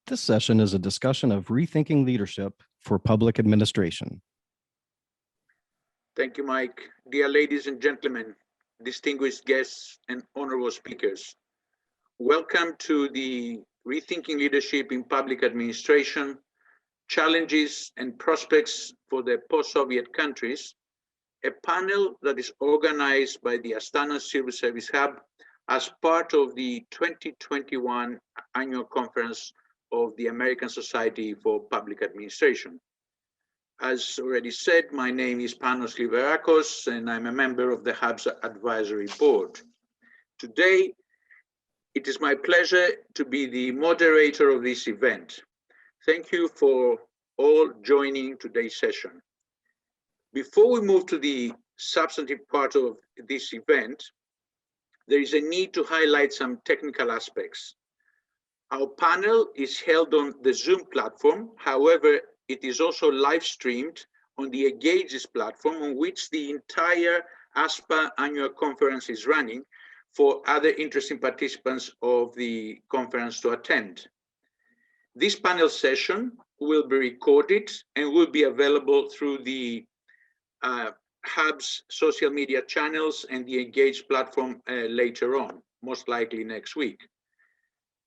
This session is a discussion of rethinking leadership for public administration. Thank you, Mike. Dear ladies and gentlemen, distinguished guests and honorable speakers, welcome to the Rethinking Leadership in Public Administration, Challenges and Prospects for the Post-Soviet Countries, a panel that is organized by the Astana Civil Service Hub as part of the 2021 Annual Conference of the American Society for Public Administration. As already said, my name is Panos Liverakos, and I'm a member of the Hub's Advisory Board. Today, it is my pleasure to be the moderator of this event. Thank you for all joining today's session. Before we move to the substantive part of this event, there is a need to highlight some technical aspects. Our panel is held on the Zoom platform. However, it is also live streamed on the Engages platform, on which the entire ASPA annual conference is running for other interesting participants of the conference to attend. This panel session will be recorded and will be available through the Hub's social media channels and the Engage platform later on, most likely next week.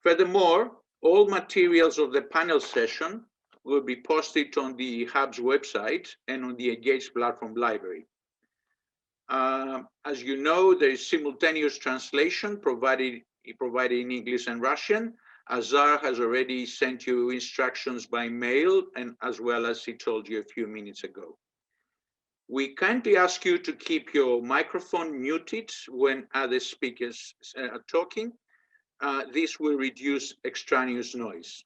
Furthermore, all materials of the panel session will be posted on the Hub's website and on the Engage platform library. As you know, there is simultaneous translation provided in English and Russian. Azar has already sent you instructions by mail, and as well as he told you a few minutes ago. We kindly ask you to keep your microphone muted when other speakers are talking. This will reduce extraneous noise.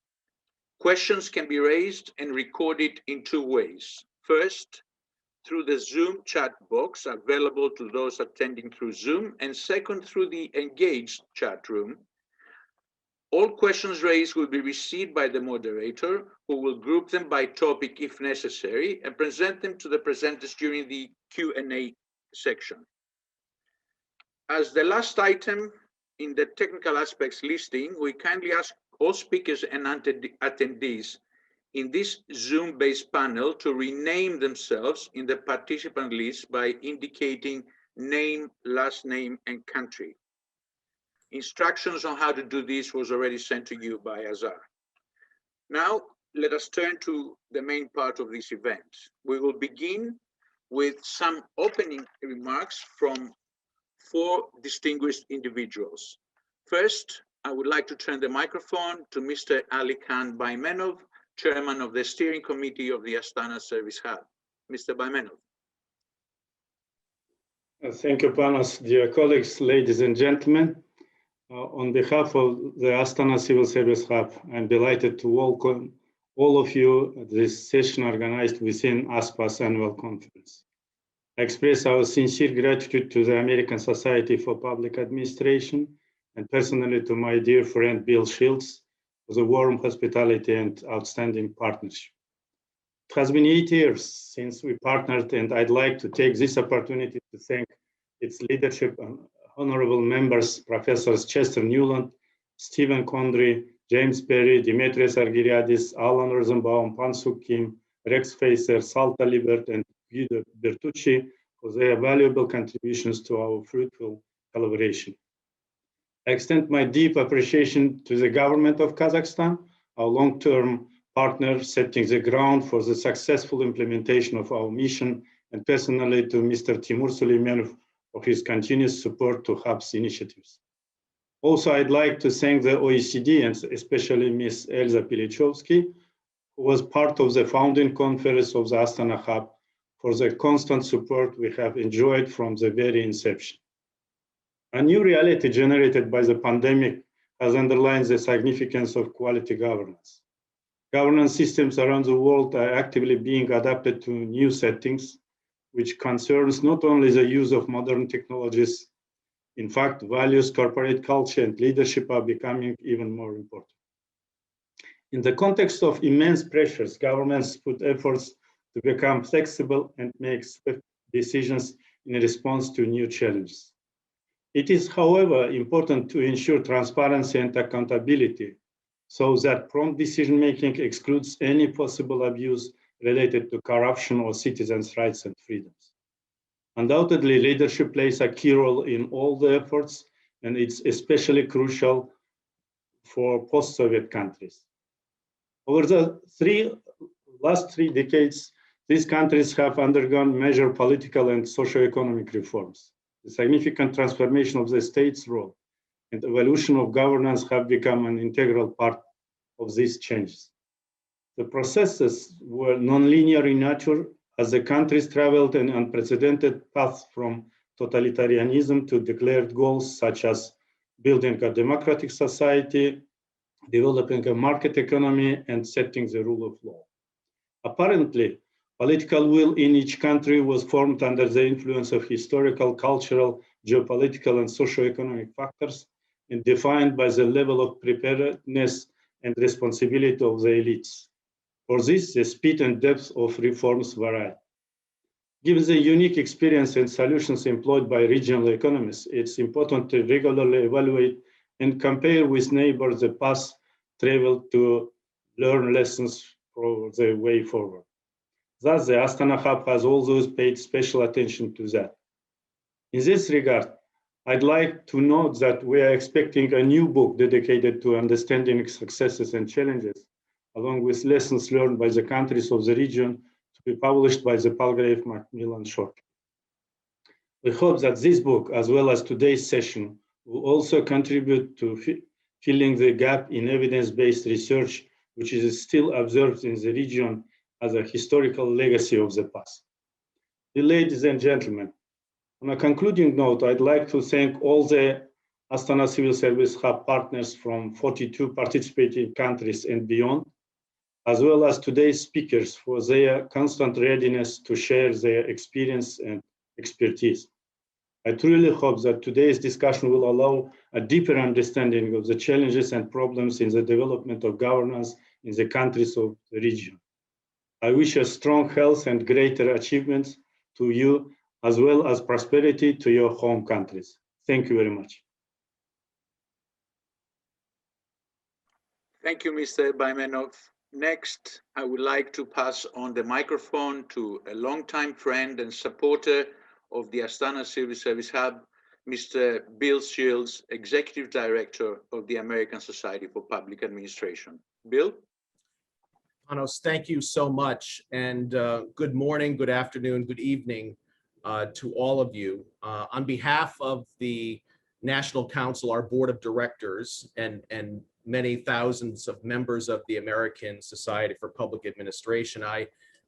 Questions can be raised and recorded in two ways. First, through the Zoom chat box available to those attending through Zoom, and second, through the Engage chat room. All questions raised will be received by the moderator, who will group them by topic if necessary and present them to the presenters during the Q&A section. As the last item in the technical aspects listing, we kindly ask all speakers and attendees in this Zoom-based panel to rename themselves in the participant list by indicating name, last name, and country. Instructions on how to do this was already sent to you by Azar. Now, let us turn to the main part of this event. We will begin with some opening remarks from four distinguished individuals. First, I would like to turn the microphone to Mr. Ali Khan Baymenov, Chairman of the Steering Committee of the Astana Service Hub. Mr. Baymenov. Thank you, Panos. Dear colleagues, ladies and gentlemen, on behalf of the Astana Civil Service Hub, I'm delighted to welcome all of you at this session organized within ASPA's annual conference. I express our sincere gratitude to the American Society for Public Administration and personally to my dear friend Bill Shields for the warm hospitality and outstanding partnership. It has been 8 years since we partnered, and I'd like to take this opportunity to thank its leadership and honorable members, Professors Chester Newland, Stephen Condrey, James Perry, Demetrios Argyriadis, Alan Rosenbaum, Pansuk Kim, Rex Facer, Salta Libert, and Guido Bertucci for their valuable contributions to our fruitful collaboration. I extend my deep appreciation to the government of Kazakhstan, our long-term partner, setting the ground for the successful implementation of our mission, and personally to Mr. Timur Suleimanov for his continuous support to Hub's initiatives. Also, I'd like to thank the OECD and especially Ms. Elza Pilichovsky, who was part of the founding conference of the Astana Hub, for the constant support we have enjoyed from the very inception. A new reality generated by the pandemic has underlined the significance of quality governance. Governance systems around the world are actively being adapted to new settings, which concerns not only the use of modern technologies. In fact, values, corporate culture, and leadership are becoming even more important. In the context of immense pressures, governments put efforts to become flexible and make swift decisions in response to new challenges. It is, however, important to ensure transparency and accountability so that prompt decision-making excludes any possible abuse related to corruption or citizens' rights and freedoms. Undoubtedly, leadership plays a key role in all the efforts, and it's especially crucial for post-Soviet countries. Over the last three decades, these countries have undergone major political and socio-economic reforms. The significant transformation of the state's role and evolution of governance have become an integral part of these changes. The processes were non-linear in nature as the countries traveled an unprecedented path from totalitarianism to declared goals such as building a democratic society, developing a market economy, and setting the rule of law. Apparently, political will in each country was formed under the influence of historical, cultural, geopolitical, and socio-economic factors, and defined by the level of preparedness and responsibility of the elites. For this, the speed and depth of reforms vary. Given the unique experience and solutions employed by regional economies, it's important to regularly evaluate and compare with neighbors the path traveled to learn lessons for the way forward. Thus, the Astana Hub has also paid special attention to that. In this regard, I'd like to note that we are expecting a new book dedicated to understanding successes and challenges, along with lessons learned by the countries of the region, to be published by the Palgrave Macmillan shortly. We hope that this book, as well as today's session, will also contribute to filling the gap in evidence-based research, which is still observed in the region as a historical legacy of the past. Ladies and gentlemen, on a concluding note, I'd like to thank all the Astana Civil Service Hub partners from 42 participating countries and beyond, as well as today's speakers for their constant readiness to share their experience and expertise. I truly hope that today's discussion will allow a deeper understanding of the challenges and problems in the development of governance in the countries of the region. I wish a strong health and greater achievements to you, as well as prosperity to your home countries. Thank you very much. Thank you, Mr. Baymenov. Next, I would like to pass on the microphone to a longtime friend and supporter of the Astana Civil Service Hub, Mr. Bill Shields, Executive Director of the American Society for Public Administration. Bill? Panos, thank you so much, and good morning, good afternoon, good evening to all of you. On behalf of the National Council, our Board of Directors, and many thousands of members of the American Society for Public Administration, I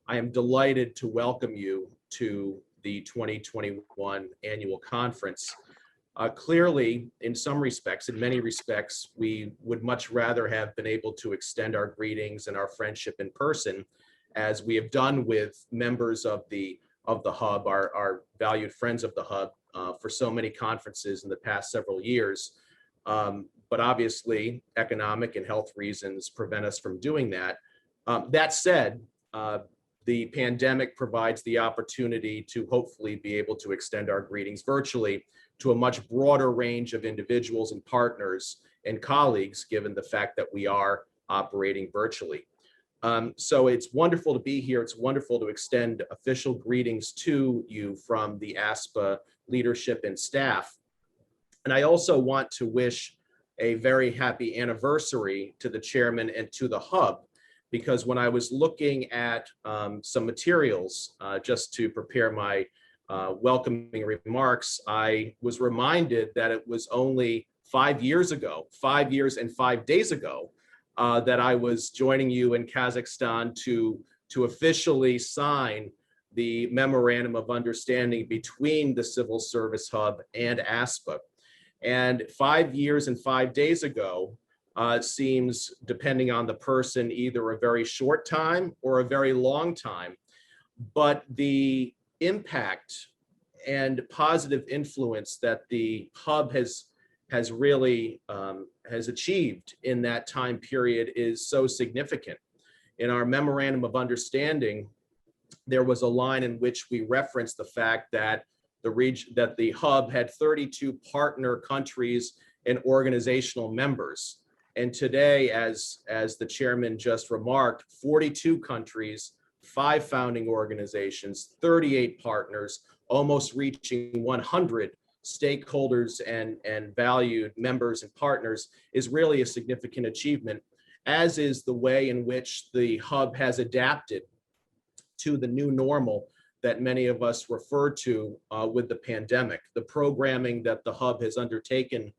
am delighted to welcome you to the 2021 annual conference. Clearly, in some respects, in many respects, we would much rather have been able to extend our greetings and our friendship in person, as we have done with members of the Hub, our valued friends of the Hub, for so many conferences in the past several years. But obviously, economic and health reasons prevent us from doing that. That said, the pandemic provides the opportunity to hopefully be able to extend our greetings virtually to a much broader range of individuals and partners and colleagues, given the fact that we are operating virtually. So it's wonderful to be here. It's wonderful to extend official greetings to you from the ASPA leadership and staff. And I also want to wish a very happy anniversary to the chairman and to the Hub, because when I was looking at some materials just to prepare my welcoming remarks, I was reminded that it was only 5 years ago, 5 years and 5 days ago, that I was joining you in Kazakhstan to officially sign the Memorandum of Understanding between the Civil Service Hub and ASPA. And 5 years and 5 days ago seems, depending on the person, either a very short time or a very long time. But the impact and positive influence that the Hub has really has achieved in that time period is so significant. In our Memorandum of Understanding, there was a line in which we referenced the fact that the Hub had 32 partner countries and organizational members. And today, as the chairman just remarked, 42 countries, 5 founding organizations, 38 partners, almost reaching 100 stakeholders and valued members and partners is really a significant achievement, as is the way in which the hub has adapted to the new normal that many of us refer to with the pandemic. The programming that the hub has undertaken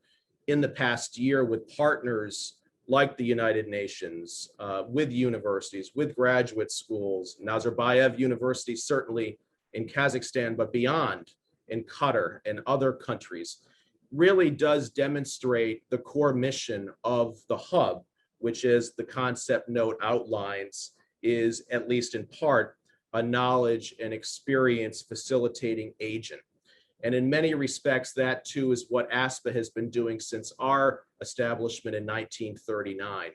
in the past year with partners like the United Nations, with universities, with graduate schools, Nazarbayev University, certainly in Kazakhstan, but beyond in Qatar and other countries, really does demonstrate the core mission of the hub, which is the concept note outlines, is at least in part a knowledge and experience facilitating agent. And in many respects, that too is what ASPA has been doing since our establishment in 1939.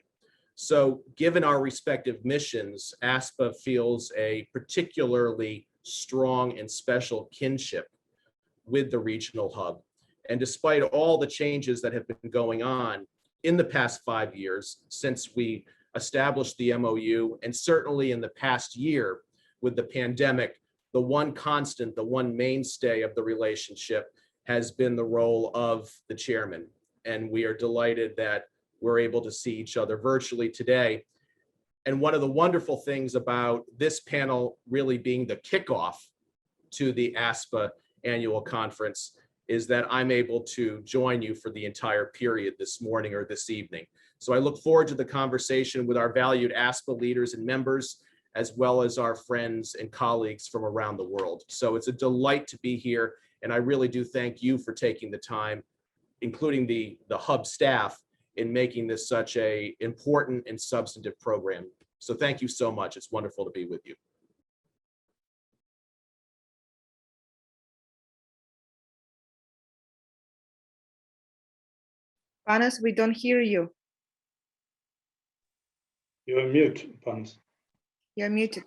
So given our respective missions, ASPA feels a particularly strong and special kinship with the regional hub. And despite all the changes that have been going on in the past 5 years since we established the MOU, and certainly in the past year with the pandemic, the one constant, the one mainstay of the relationship has been the role of the chairman. And we are delighted that we're able to see each other virtually today. And one of the wonderful things about this panel really being the kickoff to the ASPA annual conference is that I'm able to join you for the entire period this morning or this evening. So I look forward to the conversation with our valued ASPA leaders and members, as well as our friends and colleagues from around the world. So it's a delight to be here. And I really do thank you for taking the time, including the hub staff, in making this such an important and substantive program. So thank you so much. It's wonderful to be with you. Panos, we don't hear you. You're mute, Panos. You're muted.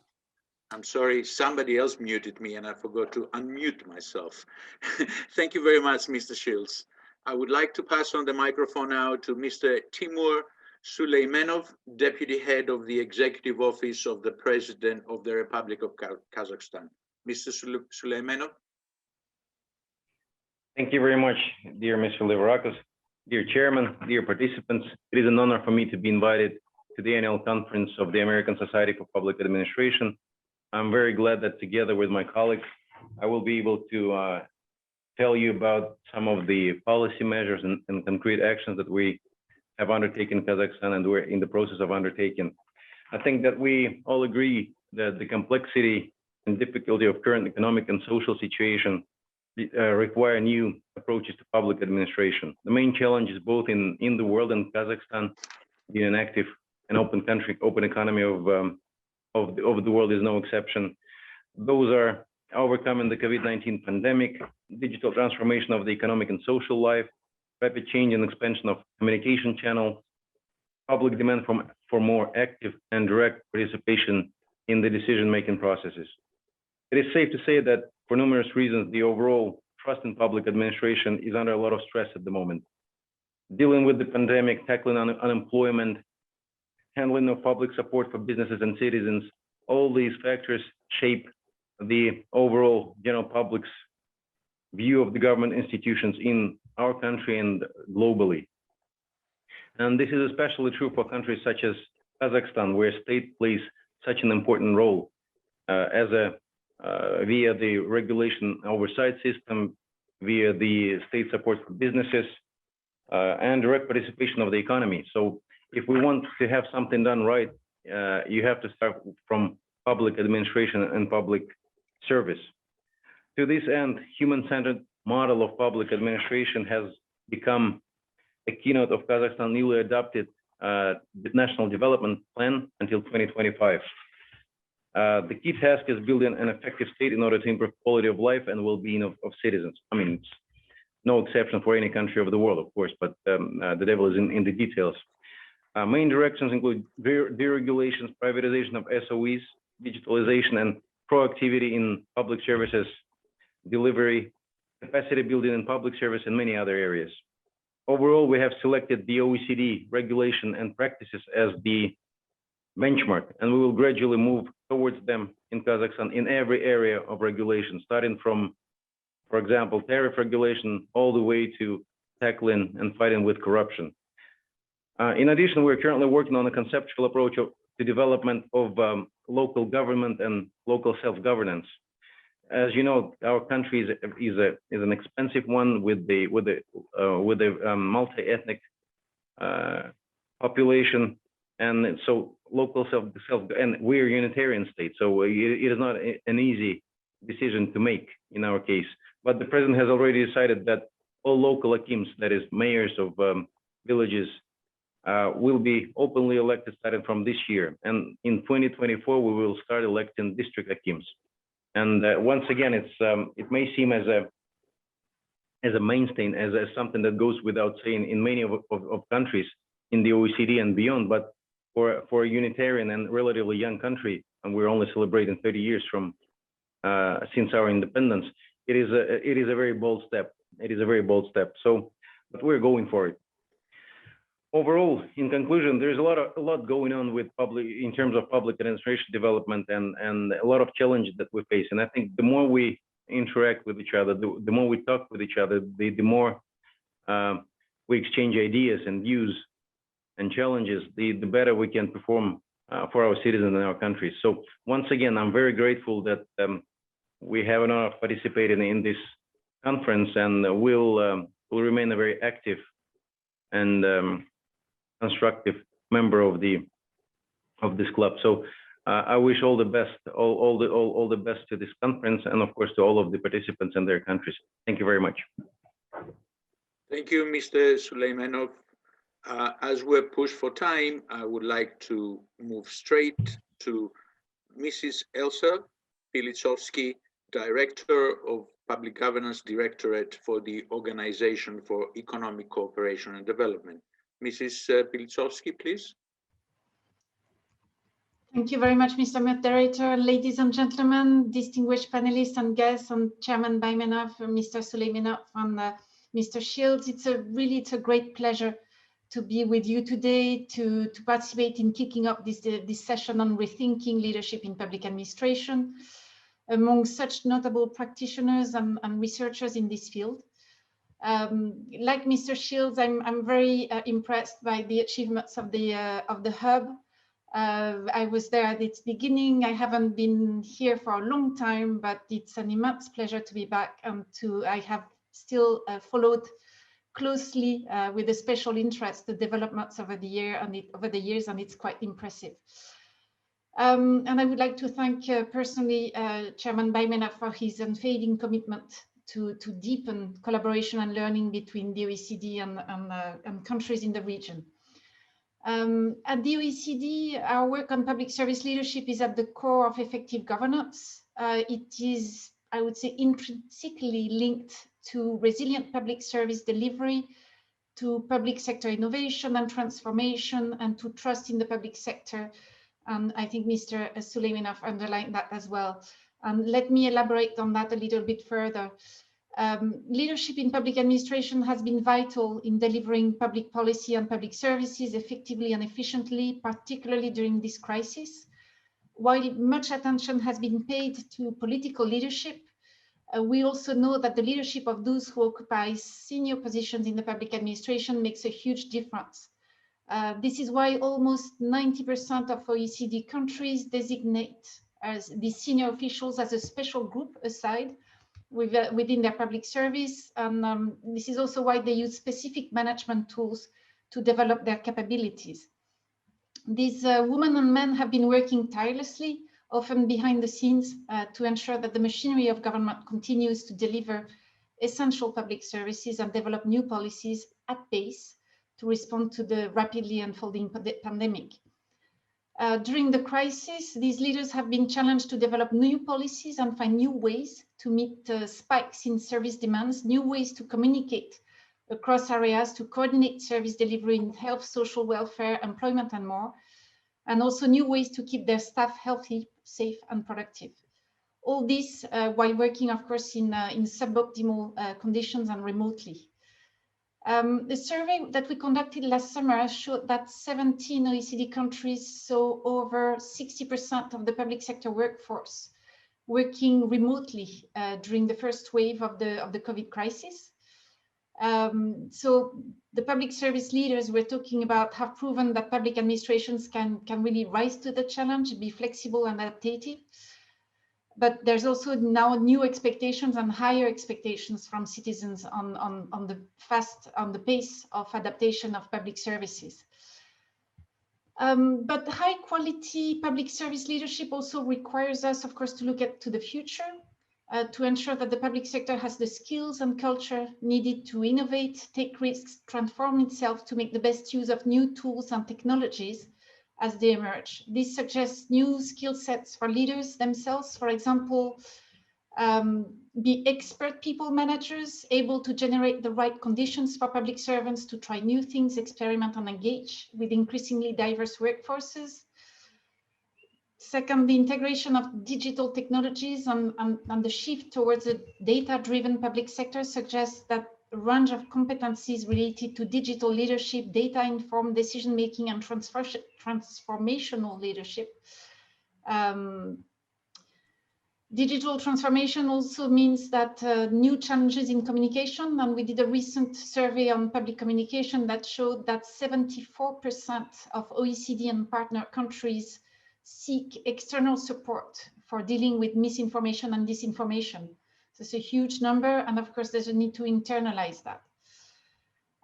I'm sorry, somebody else muted me and I forgot to unmute myself. Thank you very much, Mr. Shields. I would like to pass on the microphone now to Mr. Timur Suleimanov, Deputy Head of the Executive Office of the President of the Republic of Kazakhstan. Mr. Suleimanov. Thank you very much, dear Mr. Livarakis, dear Chairman, dear participants. It is an honor for me to be invited to the annual conference of the American Society for Public Administration. I'm very glad that together with my colleagues, I will be able to tell you about some of the policy measures and concrete actions that we have undertaken in Kazakhstan and we're in the process of undertaking. I think that we all agree that the complexity and difficulty of current economic and social situation require new approaches to public administration. The main challenge is both in the world and Kazakhstan, being an active and open country, open economy of the world is no exception. Those are overcoming the COVID-19 pandemic, digital transformation of the economic and social life, rapid change and expansion of communication channels, public demand for more active and direct participation in the decision-making processes. It is safe to say that for numerous reasons, the overall trust in public administration is under a lot of stress at the moment. Dealing with the pandemic, tackling unemployment, handling of public support for businesses and citizens, all these factors shape the overall general public's view of the government institutions in our country and globally. And this is especially true for countries such as Kazakhstan, where state plays such an important role via the regulation oversight system, via the state support for businesses, and direct participation of the economy. So if we want to have something done right, you have to start from public administration and public service. To this end, human-centered model of public administration has become a keynote of Kazakhstan's newly adopted National Development Plan until 2025. The key task is building an effective state in order to improve quality of life and well-being of citizens. I mean, it's no exception for any country of the world, of course, but the devil is in the details. Main directions include deregulations, privatization of SOEs, digitalization, and proactivity in public services delivery, capacity building in public service, and many other areas. Overall, we have selected the OECD regulation and practices as the benchmark, and we will gradually move towards them in Kazakhstan in every area of regulation, starting from, for example, tariff regulation all the way to tackling and fighting with corruption. In addition, we're currently working on a conceptual approach to development of local government and local self-governance. As you know, our country is an expensive one with the multi-ethnic population, and so local self and we're a Unitarian state, so it is not an easy decision to make in our case. But the president has already decided that all local hakims, that is mayors of villages, will be openly elected starting from this year. And in 2024, we will start electing district hakims. And once again, it may seem as a mainstay, as something that goes without saying in many of countries in the OECD and beyond, but for a Unitarian and relatively young country, and we're only celebrating 30 years from since our independence, it is a very bold step. It is a very bold step. So, but we're going for it. Overall, in conclusion, there's a lot going on with in terms of public administration development and a lot of challenges that we face. And I think the more we interact with each other, the more we talk with each other, the more we exchange ideas and views and challenges, the better we can perform for our citizens and our country. So once again, I'm very grateful that we have not participated in this conference, and will remain a very active and constructive member of this club. So I wish all the best, all the best to this conference, and of course to all of the participants and their countries. Thank you very much. Thank you, Mr. Suleimanov. As we're pushed for time, I would like to move straight to Mrs. Elsa Pilitsovsky, Director of Public Governance Directorate for the Organization for Economic Cooperation and Development. Mrs. Pilitsovsky, please. Thank you very much, Mr. Moderator. Ladies and gentlemen, distinguished panelists and guests, and Chairman Baymenov, Mr. Suleimanov, and Mr. Shields, it's a great pleasure to be with you today to participate in kicking up this session on rethinking leadership in public administration among such notable practitioners and researchers in this field. Like Mr. Shields, I'm very impressed by the achievements of the hub. I was there at its beginning. I haven't been here for a long time, but it's an immense pleasure to be back and I have still followed closely with a special interest the developments over the years, and it's quite impressive. And I would like to thank personally Chairman Baymenov for his unfading commitment to deepen collaboration and learning between the OECD and countries in the region. At the OECD, our work on public service leadership is at the core of effective governance. It is, I would say, intrinsically linked to resilient public service delivery, to public sector innovation and transformation, and to trust in the public sector. And I think Mr. Suleimanov underlined that as well. Let me elaborate on that a little bit further. Leadership in public administration has been vital in delivering public policy and public services effectively and efficiently, particularly during this crisis. While much attention has been paid to political leadership, we also know that the leadership of those who occupy senior positions in the public administration makes a huge difference. This is why almost 90% of OECD countries designate as the senior officials as a special group aside within their public service. And this is also why they use specific management tools to develop their capabilities. These women and men have been working tirelessly, often behind the scenes, to ensure that the machinery of government continues to deliver essential public services and develop new policies at pace to respond to the rapidly unfolding pandemic. During the crisis, these leaders have been challenged to develop new policies and find new ways to meet spikes in service demands, new ways to communicate across areas, to coordinate service delivery in health, social welfare, employment, and more, and also new ways to keep their staff healthy, safe, and productive. All this while working, of course, in suboptimal conditions and remotely. The survey that we conducted last summer showed that 17 OECD countries saw over 60% of the public sector workforce working remotely during the first wave of the COVID crisis. So the public service leaders we're talking about have proven that public administrations can really rise to the challenge, be flexible and adaptive. But there's also now new expectations and higher expectations from citizens on the pace of adaptation of public services. But high quality public service leadership also requires us, of course, to look to the future, to ensure that the public sector has the skills and culture needed to innovate, take risks, transform itself to make the best use of new tools and technologies as they emerge. This suggests new skill sets for leaders themselves, for example, be expert people managers, able to generate the right conditions for public servants to try new things, experiment and engage with increasingly diverse workforces. Second, the integration of digital technologies and the shift towards a data-driven public sector suggests that a range of competencies related to digital leadership, data-informed decision-making and transformational leadership. Digital transformation also means that new challenges in communication, and we did a recent survey on public communication that showed that 74% of OECD and partner countries seek external support for dealing with misinformation and disinformation. So it's a huge number, and of course there's a need to internalize that.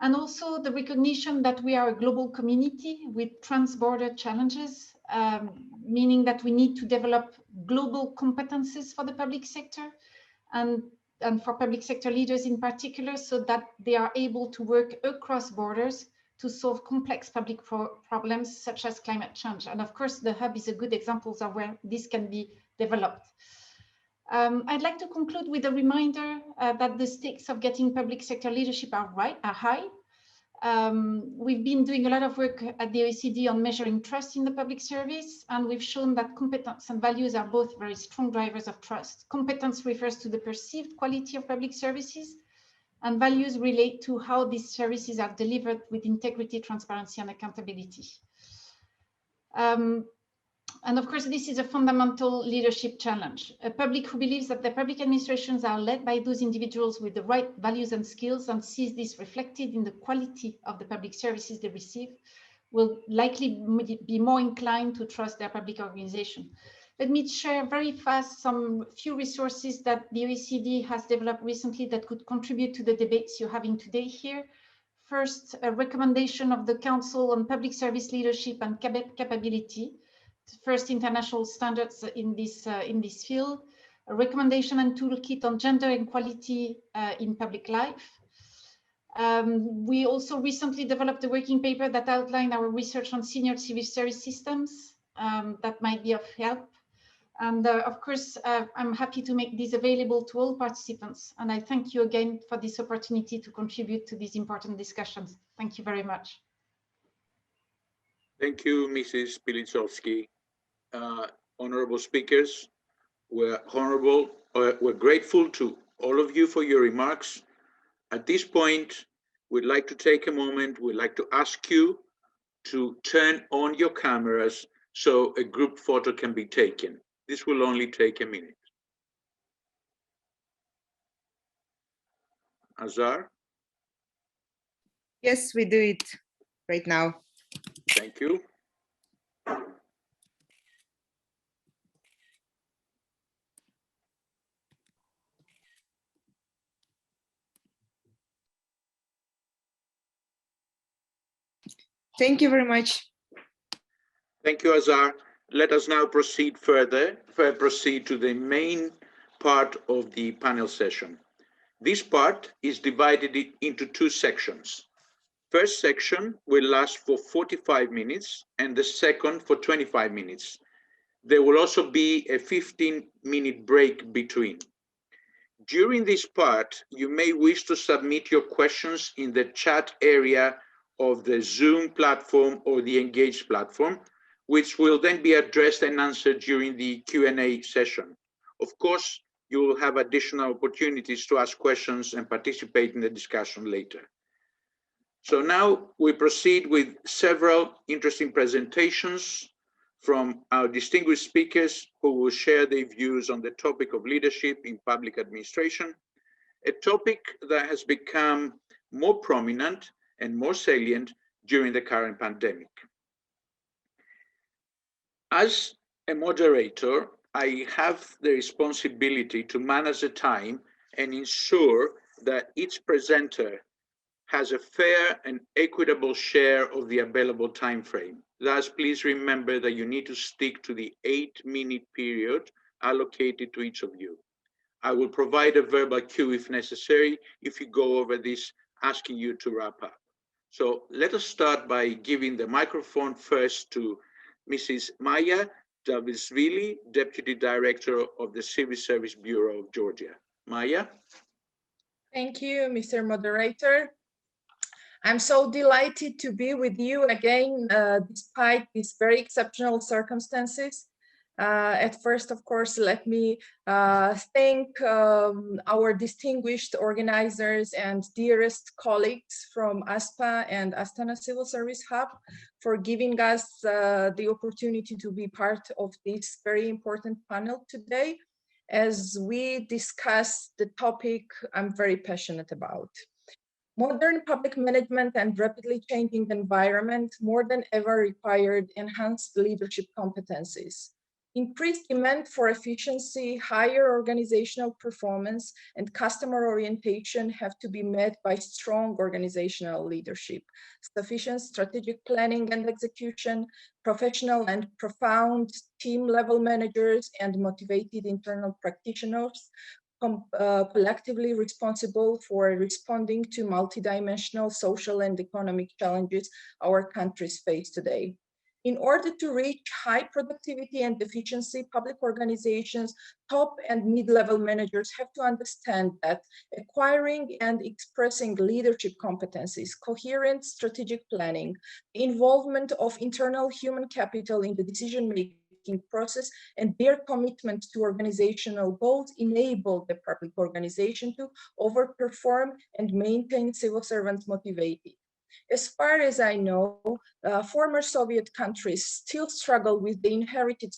And also the recognition that we are a global community with trans-border challenges, meaning that we need to develop global competences for the public sector and for public sector leaders in particular, so that they are able to work across borders to solve complex public problems such as climate change. And of course, the hub is a good example of where this can be developed. I'd like to conclude with a reminder that the stakes of getting public sector leadership are high. We've been doing a lot of work at the OECD on measuring trust in the public service, and we've shown that competence and values are both very strong drivers of trust. Competence refers to the perceived quality of public services, and values relate to how these services are delivered with integrity, transparency, and accountability. And of course, this is a fundamental leadership challenge. A public who believes that the public administrations are led by those individuals with the right values and skills and sees this reflected in the quality of the public services they receive will likely be more inclined to trust their public organization. Let me share very fast some few resources that the OECD has developed recently that could contribute to the debates you're having today here. First, a recommendation of the Council on Public Service Leadership and Capability, first international standards in this field, a recommendation and toolkit on gender equality in public life. We also recently developed a working paper that outlined our research on senior civil service systems that might be of help. And of course, I'm happy to make these available to all participants. And I thank you again for this opportunity to contribute to these important discussions. Thank you very much. Thank you, Mrs. Pilitsovsky. Honorable speakers, we're grateful to all of you for your remarks. At this point, we'd like to take a moment. We'd like to ask you to turn on your cameras so a group photo can be taken. This will only take a minute. Azar? Yes, we do it right now. Thank you. Thank you very much. Thank you, Azar. Let us now proceed proceed to the main part of the panel session. This part is divided into two sections. First section will last for 45 minutes and the second for 25 minutes. There will also be a 15-minute break between. During this part, you may wish to submit your questions in the chat area of the Zoom platform or the Engage platform, which will then be addressed and answered during the Q&A session. Of course, you will have additional opportunities to ask questions and participate in the discussion later. So now we proceed with several interesting presentations from our distinguished speakers who will share their views on the topic of leadership in public administration, a topic that has become more prominent and more salient during the current pandemic. As a moderator, I have the responsibility to manage the time and ensure that each presenter has a fair and equitable share of the available time frame. Thus, please remember that you need to stick to the 8-minute period allocated to each of you. I will provide a verbal cue if necessary, if you go over this, asking you to wrap up. So let us start by giving the microphone first to Mrs. Maya Davisvili, Deputy Director of the Civil Service Bureau of Georgia. Maya. Thank you, Mr. Moderator. I'm so delighted to be with you again, despite these very exceptional circumstances. At first, of course, let me thank our distinguished organizers and dearest colleagues from ASPA and Astana Civil Service Hub for giving us the opportunity to be part of this very important panel today, as we discuss the topic I'm very passionate about. Modern public management and rapidly changing environment more than ever required enhanced leadership competencies. Increased demand for efficiency, higher organizational performance, and customer orientation have to be met by strong organizational leadership, sufficient strategic planning and execution, professional and profound team-level managers, and motivated internal practitioners collectively responsible for responding to multidimensional social and economic challenges our countries face today. In order to reach high productivity and efficiency, public organizations, top and mid-level managers have to understand that acquiring and expressing leadership competencies, coherent strategic planning, involvement of internal human capital in the decision-making process, and their commitment to organizational goals enable the public organization to overperform and maintain civil servants motivated. As far as I know, former Soviet countries still struggle with the inherited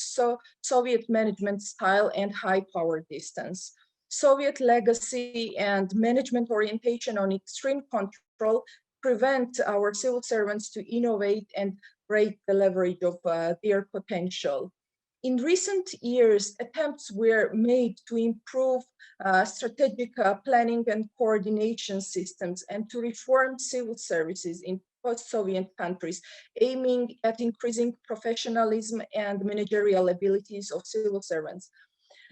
Soviet management style and high power distance. Soviet legacy and management orientation on extreme control prevent our civil servants to innovate and break the leverage of their potential. In recent years, attempts were made to improve strategic planning and coordination systems and to reform civil services in post-Soviet countries, aiming at increasing professionalism and managerial abilities of civil servants.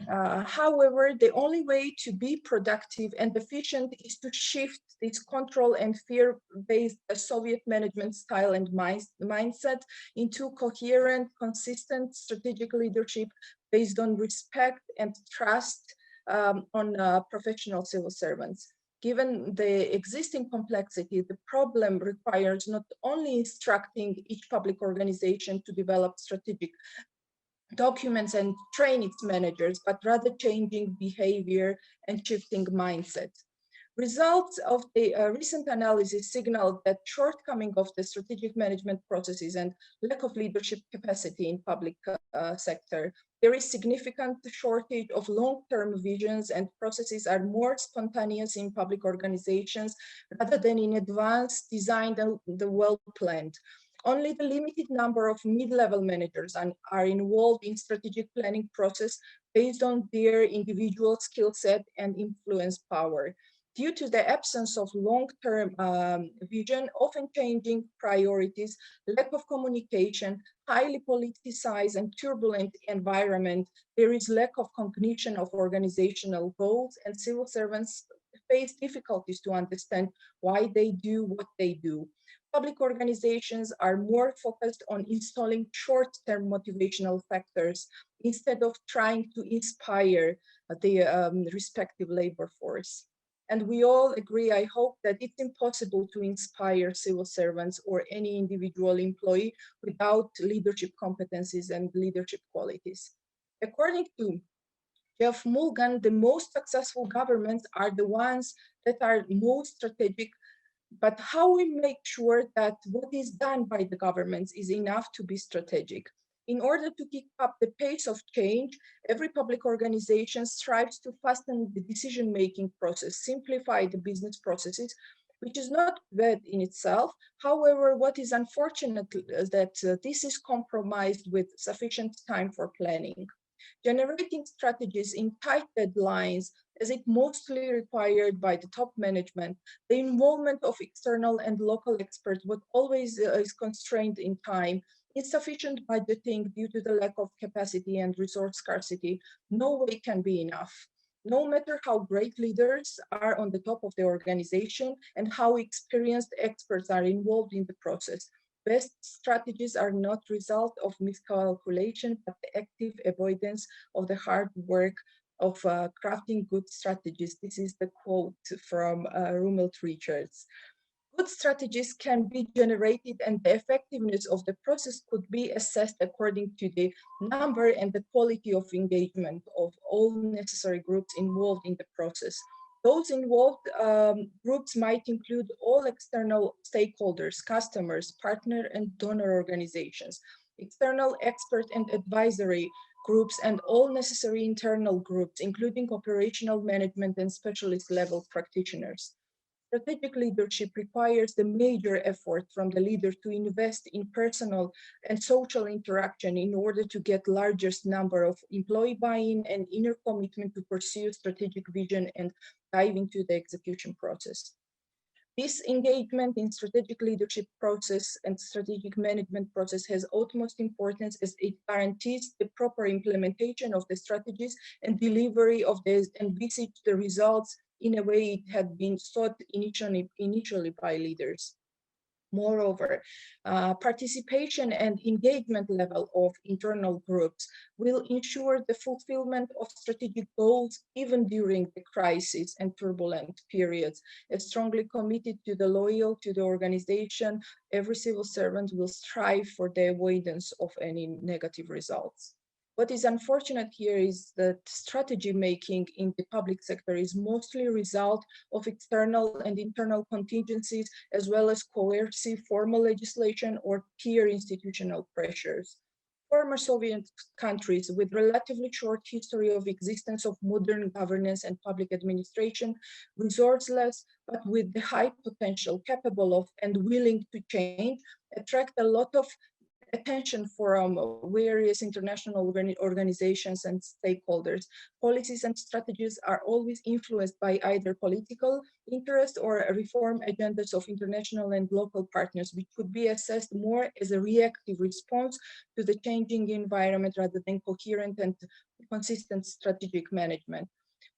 However, the only way to be productive and efficient is to shift this control and fear-based Soviet management style and mindset into coherent, consistent strategic leadership based on respect and trust on professional civil servants. Given the existing complexity, the problem requires not only instructing each public organization to develop strategic documents and train its managers, but rather changing behavior and shifting mindset. Results of the recent analysis signaled that shortcoming of the strategic management processes and lack of leadership capacity in public sector. There is significant shortage of long-term visions, and processes are more spontaneous in public organizations rather than in advance designed and well-planned. Only the limited number of mid-level managers are involved in strategic planning process based on their individual skill set and influence power. Due to the absence of long-term vision, often changing priorities, lack of communication, highly politicized and turbulent environment, there is lack of cognition of organizational goals, and civil servants face difficulties to understand why they do what they do. Public organizations are more focused on installing short-term motivational factors instead of trying to inspire the respective labor force. And we all agree, I hope, that it's impossible to inspire civil servants or any individual employee without leadership competencies and leadership qualities. According to Jeff Mulgan, the most successful governments are the ones that are most strategic, but how we make sure that what is done by the governments is enough to be strategic. In order to keep up the pace of change, every public organization strives to fasten the decision-making process, simplify the business processes, which is not bad in itself. However, what is unfortunate is that this is compromised with sufficient time for planning. Generating strategies in tight deadlines, as it mostly required by the top management, the involvement of external and local experts, what always is constrained in time, insufficient budgeting due to the lack of capacity and resource scarcity, no way can be enough. No matter how great leaders are on the top of the organization and how experienced experts are involved in the process, best strategies are not result of miscalculation, but the active avoidance of the hard work of crafting good strategies. This is the quote from Rumelt Richards. Good strategies can be generated and the effectiveness of the process could be assessed according to the number and the quality of engagement of all necessary groups involved in the process. Those involved groups might include all external stakeholders, customers, partner and donor organizations, external expert and advisory groups, and all necessary internal groups, including operational management and specialist level practitioners. Strategic leadership requires the major effort from the leader to invest in personal and social interaction in order to get largest number of employee buy-in and inner commitment to pursue strategic vision and dive into the execution process. This engagement in strategic leadership process and strategic management process has utmost importance as it guarantees the proper implementation of the strategies and delivery of the envisaged results in a way it had been sought initially by leaders. Moreover, participation and engagement level of internal groups will ensure the fulfillment of strategic goals even during the crisis and turbulent periods. As strongly committed to the loyal to the organization, every civil servant will strive for the avoidance of any negative results. What is unfortunate here is that strategy making in the public sector is mostly a result of external and internal contingencies, as well as coercive formal legislation or peer institutional pressures. Former Soviet countries with relatively short history of existence of modern governance and public administration, resourceless, but with the high potential, capable of and willing to change, attract a lot of attention from various international organizations and stakeholders. Policies and strategies are always influenced by either political interest or reform agendas of international and local partners, which could be assessed more as a reactive response to the changing environment rather than coherent and consistent strategic management.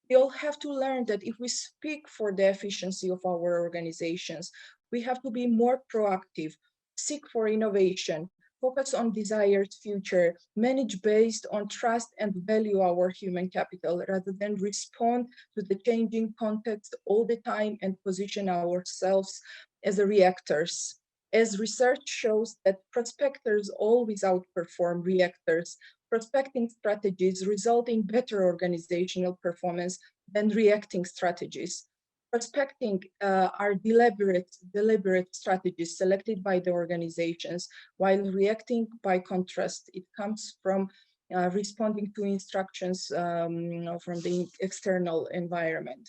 We all have to learn that if we speak for the efficiency of our organizations, we have to be more proactive, seek for innovation, focus on desired future, manage based on trust and value our human capital rather than respond to the changing context all the time and position ourselves as reactors. As research shows that prospectors always outperform reactors, prospecting strategies result in better organizational performance than reacting strategies. Prospecting are deliberate strategies selected by the organizations, while reacting, by contrast, it comes from responding to instructions from the external environment.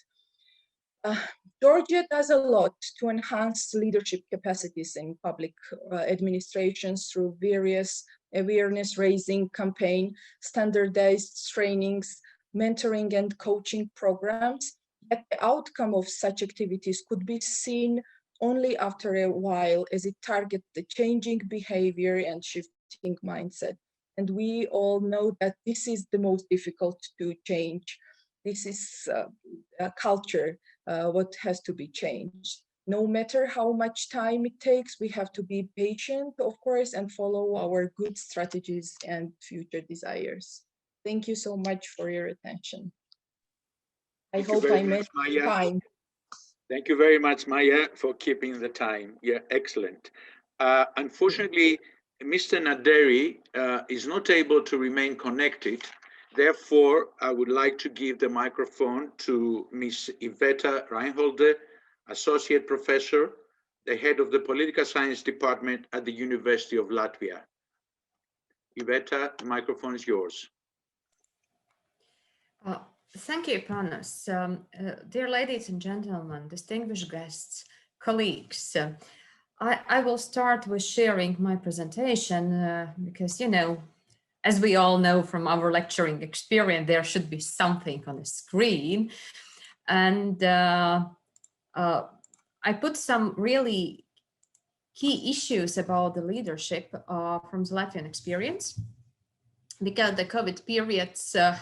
Georgia does a lot to enhance leadership capacities in public administrations through various awareness-raising campaigns, standardized trainings, mentoring and coaching programs. Yet the outcome of such activities could be seen only after a while, as it targets the changing behavior and shifting mindset. And we all know that this is the most difficult to change. This is a culture, what has to be changed. No matter how much time it takes, we have to be patient, of course, and follow our good strategies and future desires. Thank you so much for your attention. I hope I made time. Thank you very much, Maya, for keeping the time. Yeah, excellent. Unfortunately, Mr. Naderi is not able to remain connected. Therefore, I would like to give the microphone to Ms. Iveta Reinholder, Associate Professor the head of the Political Science Department at the University of Latvia. Iveta, the microphone is yours. Thank you, Panos. Dear ladies and gentlemen, distinguished guests, colleagues, I will start with sharing my presentation because, you know, as we all know from our lecturing experience, there should be something on the screen. And I put some really key issues about the leadership from the Latvian experience, because the COVID period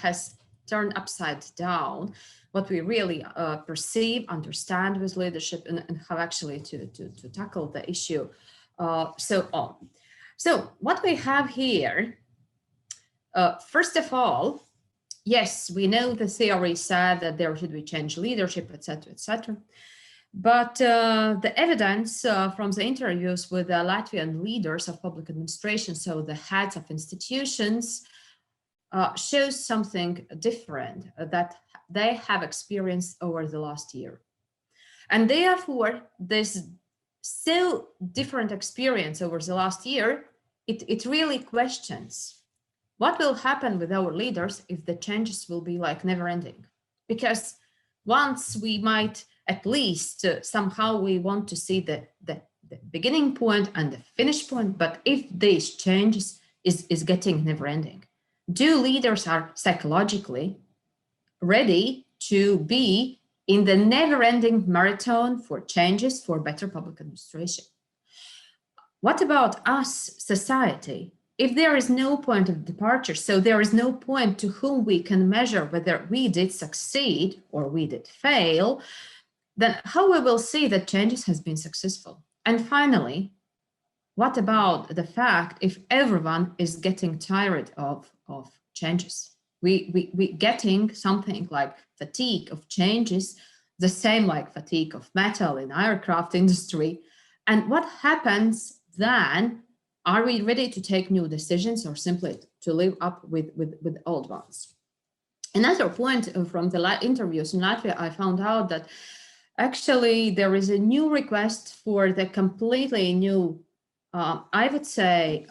has turned upside down what we really perceive, understand with leadership, and how actually to tackle the issue, so on. So what we have here, first of all, yes, we know the theory said that there should be change leadership, etc., etc. But the evidence from the interviews with the Latvian leaders of public administration, so the heads of institutions, shows something different that they have experienced over the last year. And therefore, this so different experience over the last year, it really questions what will happen with our leaders if the changes will be like never ending. Because once we might at least somehow we want to see the beginning point and the finish point, but if these changes is getting never ending, do leaders are psychologically ready to be in the never-ending marathon for changes for better public administration? What about us, society? If there is no point of departure, so there is no point to whom we can measure whether we did succeed or we did fail, then how we will see that changes has been successful? And finally, what about the fact if everyone is getting tired of changes? We getting something like fatigue of changes, the same like fatigue of metal in aircraft industry. And what happens then? Are we ready to take new decisions or simply to live up with old ones? Another point from the interviews in Latvia, I found out that actually there is a new request for the completely new, I would say,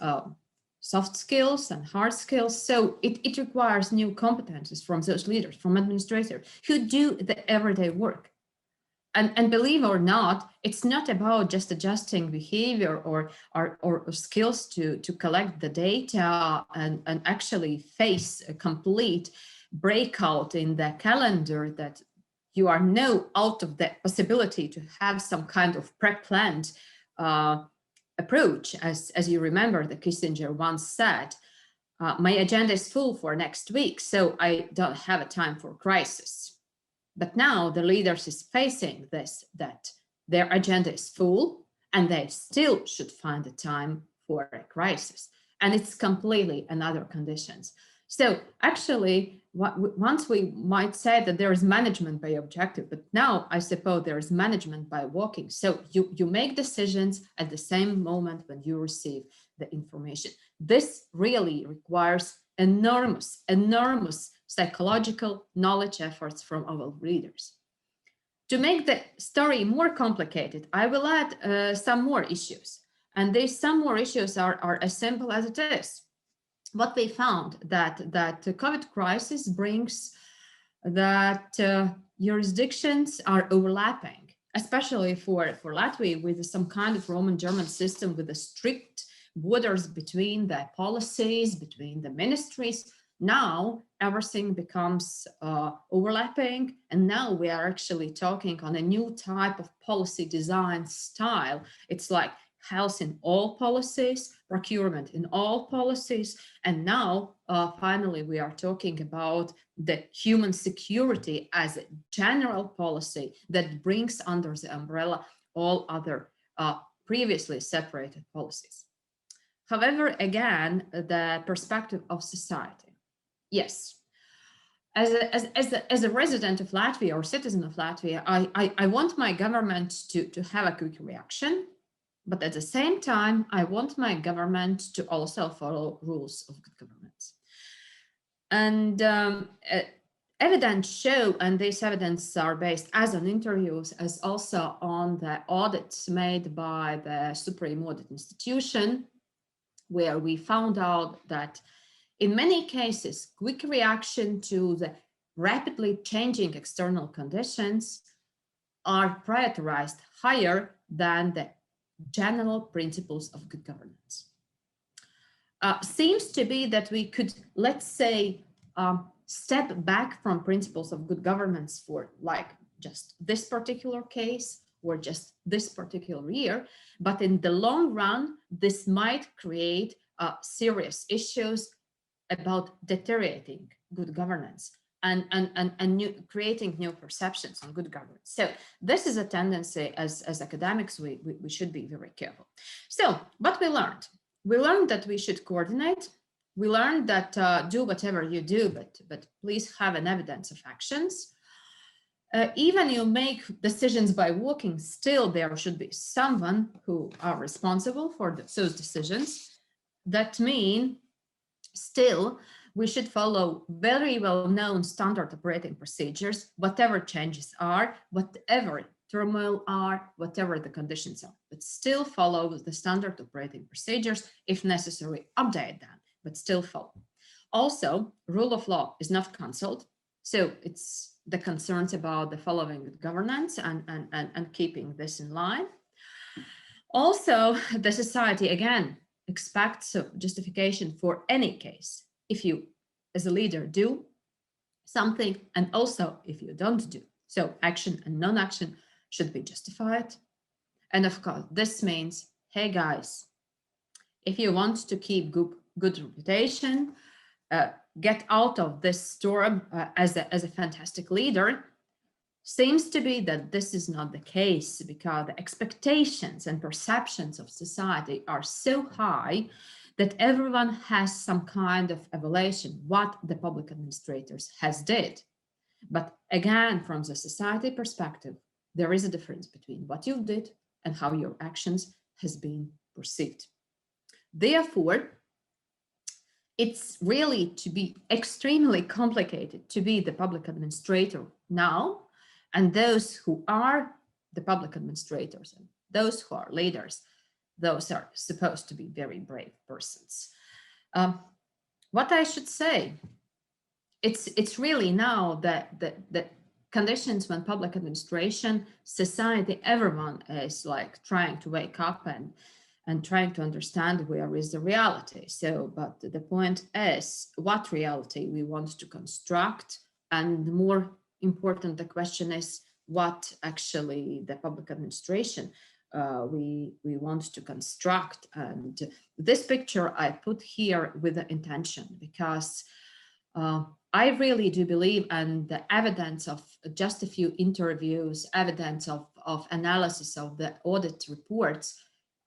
soft skills and hard skills. So it requires new competencies from those leaders, from administrators who do the everyday work. And believe it or not, it's not about just adjusting behavior or skills to collect the data and actually face a complete breakout in the calendar that you are now out of the possibility to have some kind of pre-planned approach. As you remember, the Kissinger once said, my agenda is full for next week, so I don't have a time for crisis. But now the leaders is facing this, that their agenda is full and they still should find a time for a crisis. And it's completely another conditions. So actually, once we might say that there is management by objective, but now I suppose there is management by walking. So you make decisions at the same moment when you receive the information. This really requires enormous psychological knowledge efforts from our leaders. To make the story more complicated, I will add some more issues. And these some more issues are as simple as it is. What we found that the COVID crisis brings that jurisdictions are overlapping, especially for Latvia with some kind of Roman-German system with the strict borders between the policies, between the ministries. Now everything becomes overlapping, and now we are actually talking on a new type of policy design style. It's like health in all policies, procurement in all policies, and now finally we are talking about the human security as a general policy that brings under the umbrella all other previously separated policies. However, again, the perspective of society. Yes, as a resident of Latvia or citizen of Latvia, I want my government to have a quick reaction, but at the same time, I want my government to also follow rules of good governance. And evidence show, and these evidence are based as on interviews, as also on the audits made by the Supreme Audit Institution, where we found out that in many cases, quick reaction to the rapidly changing external conditions are prioritized higher than the general principles of good governance. Seems to be that we could, let's say, step back from principles of good governance for like just this particular case or just this particular year, but in the long run, this might create serious issues about deteriorating good governance and creating new perceptions on good governance. So this is a tendency as academics, we should be very careful. So what we learned? We learned that we should coordinate. We learned that do whatever you do, but please have an evidence of actions. Even you make decisions by walking, still there should be someone who are responsible for those decisions. That means still we should follow very well-known standard operating procedures, whatever changes are, whatever turmoil are, whatever the conditions are, but still follow the standard operating procedures, if necessary, update them, but still follow. Also, rule of law is not cancelled. So it's the concerns about the following good governance and keeping this in line. Also, the society, again, expects justification for any case. If you, as a leader, do something, and also if you don't do. So action and non-action should be justified. And of course, this means, hey guys, if you want to keep good reputation, get out of this storm as a fantastic leader. Seems to be that this is not the case because the expectations and perceptions of society are so high that everyone has some kind of evaluation what the public administrators has did. But again, from the society perspective, there is a difference between what you did and how your actions has been perceived. Therefore, it's really to be extremely complicated to be the public administrator now, and those who are the public administrators and those who are leaders, those are supposed to be very brave persons. What I should say, it's really now that the conditions when public administration, society, everyone is like trying to wake up and trying to understand where is the reality. So, but the point is what reality we want to construct, and more important, the question is what actually the public administration we want to construct. And this picture I put here with the intention because I really do believe, and the evidence of just a few interviews, evidence of analysis of the audit reports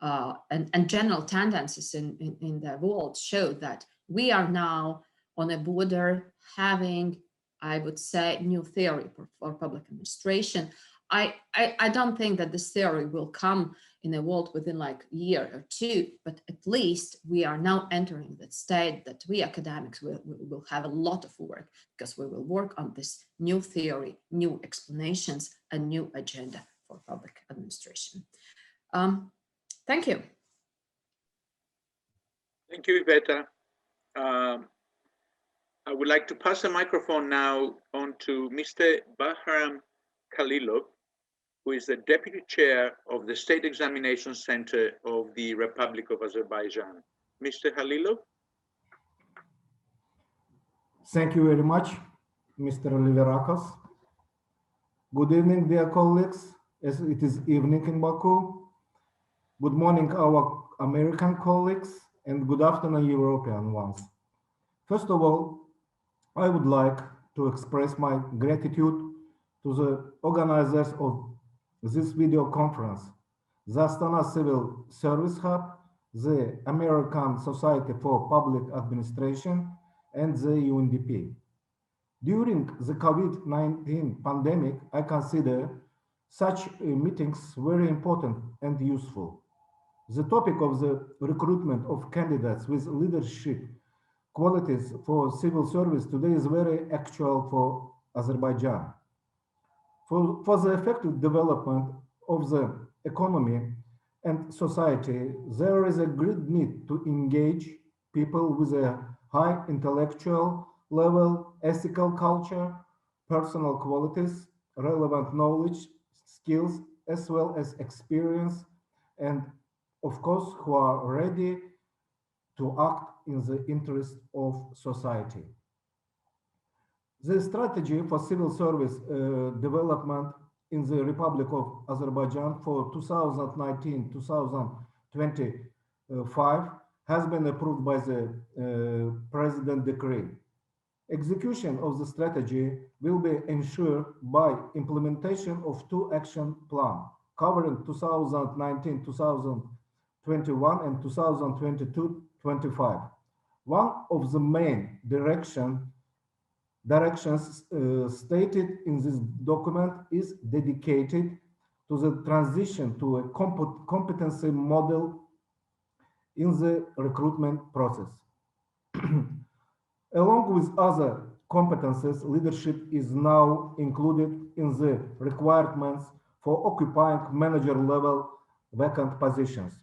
and general tendencies in the world show that we are now on a border having, I would say, new theory for public administration. I don't think that this theory will come in a world within like a year or two, but at least we are now entering that state that we academics will have a lot of work because we will work on this new theory, new explanations, and new agenda for public administration. Thank you. Thank you, Iveta. I would like to pass the microphone now on to Mr. Bahram Khalilov, who is the Deputy Chair of the State Examination Center of the Republic of Azerbaijan. Mr. Khalilov. Thank you very much, Mr. Liverakos. Good evening, dear colleagues, as it is evening in Baku. Good morning, our American colleagues, and good afternoon, European ones. First of all, I would like to express my gratitude to the organizers of this video conference, the Astana Civil Service Hub, the American Society for Public Administration, and the UNDP. During the COVID-19 pandemic, I consider such meetings very important and useful. The topic of the recruitment of candidates with leadership qualities for civil service today is very actual for Azerbaijan. For the effective development of the economy and society, there is a great need to engage people with a high intellectual level, ethical culture, personal qualities, relevant knowledge, skills, as well as experience, and of course, who are ready to act in the interest of society. The strategy for civil service development in the Republic of Azerbaijan for 2019-2025 has been approved by the President decree. Execution of the strategy will be ensured by implementation of two action plans covering 2019-2021 and 2022-25. One of the main directions stated in this document is dedicated to the transition to a competency model in the recruitment process. Along with other competences, leadership is now included in the requirements for occupying manager-level vacant positions.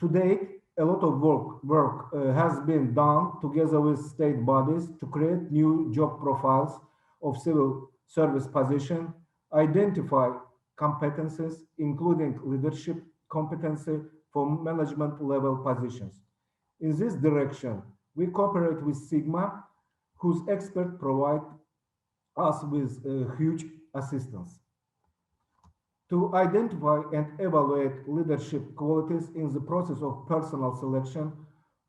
To date, a lot of work has been done together with state bodies to create new job profiles of civil service position, identify competences, including leadership competency for management level positions. In this direction, we cooperate with Sigma, whose experts provide us with huge assistance. To identify and evaluate leadership qualities in the process of personal selection,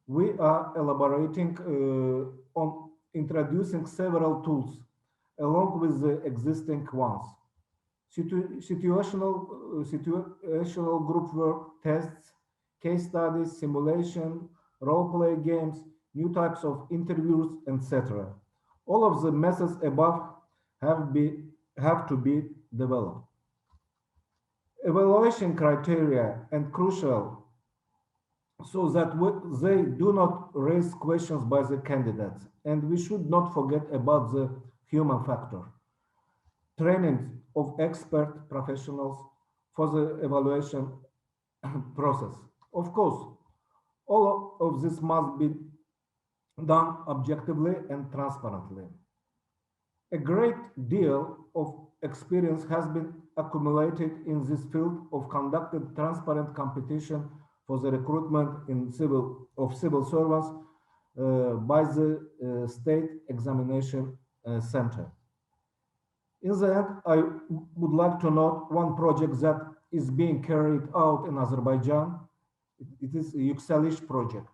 we are elaborating on introducing several tools along with the existing ones. Situational group work, tests, case studies, simulation, role-play games, new types of interviews, etc. All of the methods above have to be developed. Evaluation criteria and crucial so that they do not raise questions by the candidates, and we should not forget about the human factor. Training of expert professionals for the evaluation process. Of course, all of this must be done objectively and transparently. A great deal of experience has been accumulated in this field of conducted transparent competition for the recruitment in civil servants by the State Examination Center. In the end, I would like to note one project that is being carried out in Azerbaijan. It is a ACSH project.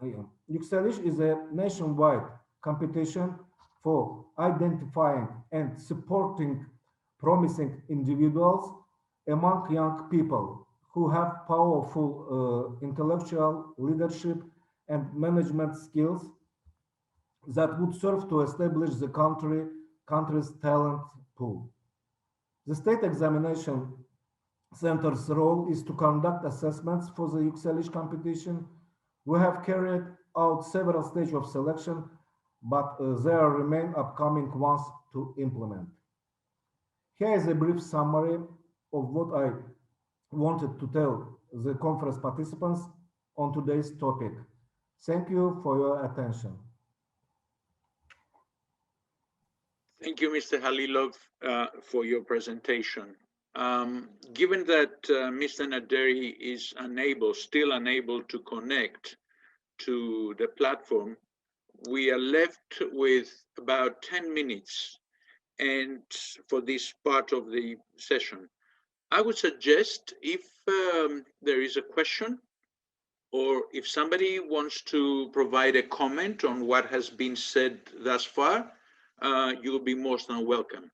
ACSH is a nationwide competition for identifying and supporting promising individuals among young people who have powerful intellectual leadership and management skills that would serve to establish the country's talent pool. The State Examination Center's role is to conduct assessments for the ACSH competition. We have carried out several stages of selection, but there remain upcoming ones to implement. Here is a brief summary of what I wanted to tell the conference participants on today's topic. Thank you for your attention. Thank you, Mr. Halilov, for your presentation. Given that Mr. Naderi is still unable to connect to the platform, we are left with about 10 minutes and for this part of the session. I would suggest if there is a question or if somebody wants to provide a comment on what has been said thus far, you will be most than welcome.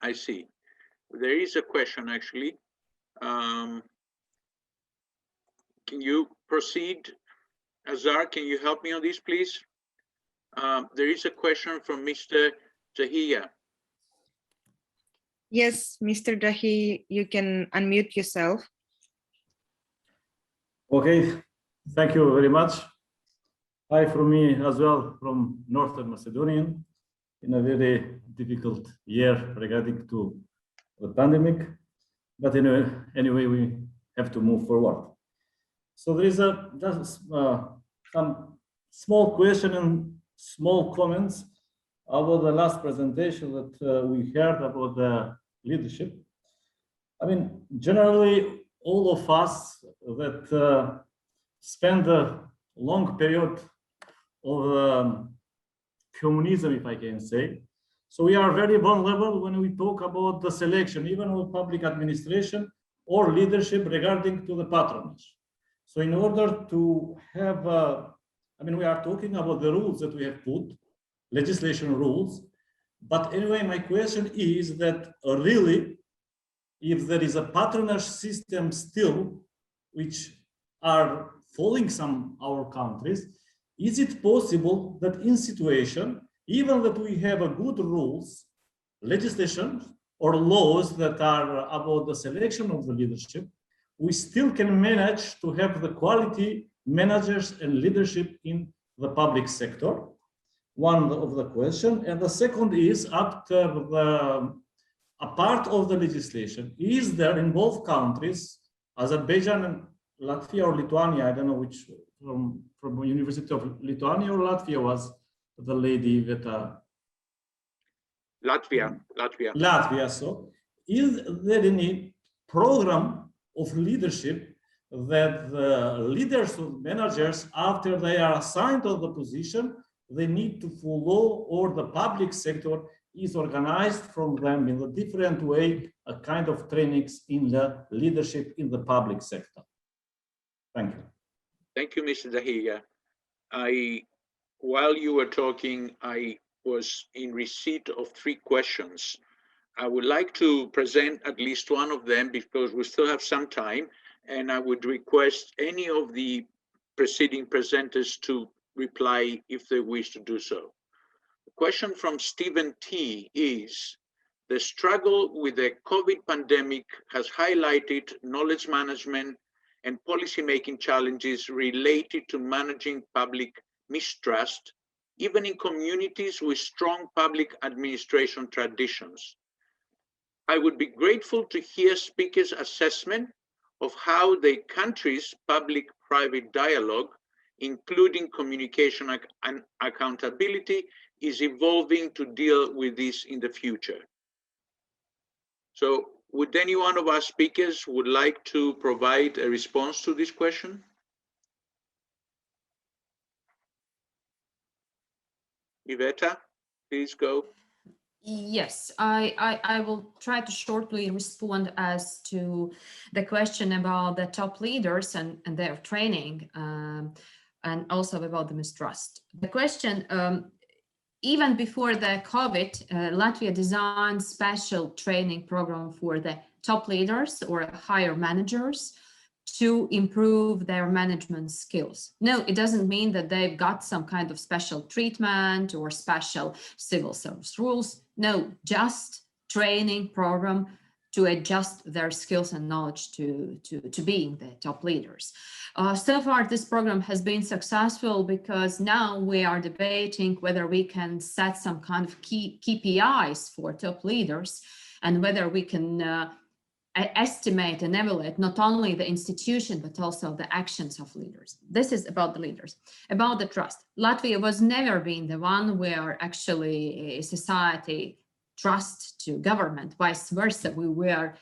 I see. There is a question actually. Can you proceed? Azar, can you help me on this, please? There is a question from Mr. Jahiya. Yes, Mr. Jahi, you can unmute yourself. Okay, thank you very much. Hi from me as well from Northern Macedonia in a very difficult year regarding to the pandemic. But anyway, we have to move forward. So there is just some small question and small comments about the last presentation that we heard about the leadership. I mean, generally, all of us that spend a long period of communism, if I can say. So we are very vulnerable when we talk about the selection, even of public administration or leadership regarding to the patronage. So in order to have, I mean, we are talking about the rules that we have put, legislation rules. But anyway, my question is that really, if there is a patronage system still, which are following some our countries, is it possible that in situation, even that we have a good rules, legislation or laws that are about the selection of the leadership, we still can manage to have the quality managers and leadership in the public sector? One of the question. And the second is, after a part of the legislation, is there in both countries, Azerbaijan and Latvia or Lithuania, I don't know which, from University of Lithuania or Latvia was the lady that Latvia. So is there any program of leadership that the leaders or managers, after they are assigned to the position, they need to follow, or the public sector is organized from them in a different way, a kind of trainings in the leadership in the public sector? Thank you. Thank you, Mr. Dahiga. While you were talking, I was in receipt of 3 questions. I would like to present at least one of them because we still have some time, and I would request any of the preceding presenters to reply if they wish to do so. The question from Stephen T. is, the struggle with the COVID pandemic has highlighted knowledge management and policymaking challenges related to managing public mistrust, even in communities with strong public administration traditions. I would be grateful to hear speakers' assessment of how the country's public-private dialogue, including communication and accountability, is evolving to deal with this in the future. So would any one of our speakers would like to provide a response to this question? Iveta, please go. Yes, I will try to shortly respond as to the question about the top leaders and their training, and also about the mistrust. The question, even before the COVID, Latvia designed special training program for the top leaders or higher managers to improve their management skills. No, it doesn't mean that they've got some kind of special treatment or special civil service rules. No, just training program to adjust their skills and knowledge to being the top leaders. So far, this program has been successful because now we are debating whether we can set some kind of KPIs for top leaders and whether we can estimate and evaluate not only the institution, but also the actions of leaders. This is about the leaders. About the trust. Latvia was never been the one where actually society trust to government, vice versa. We were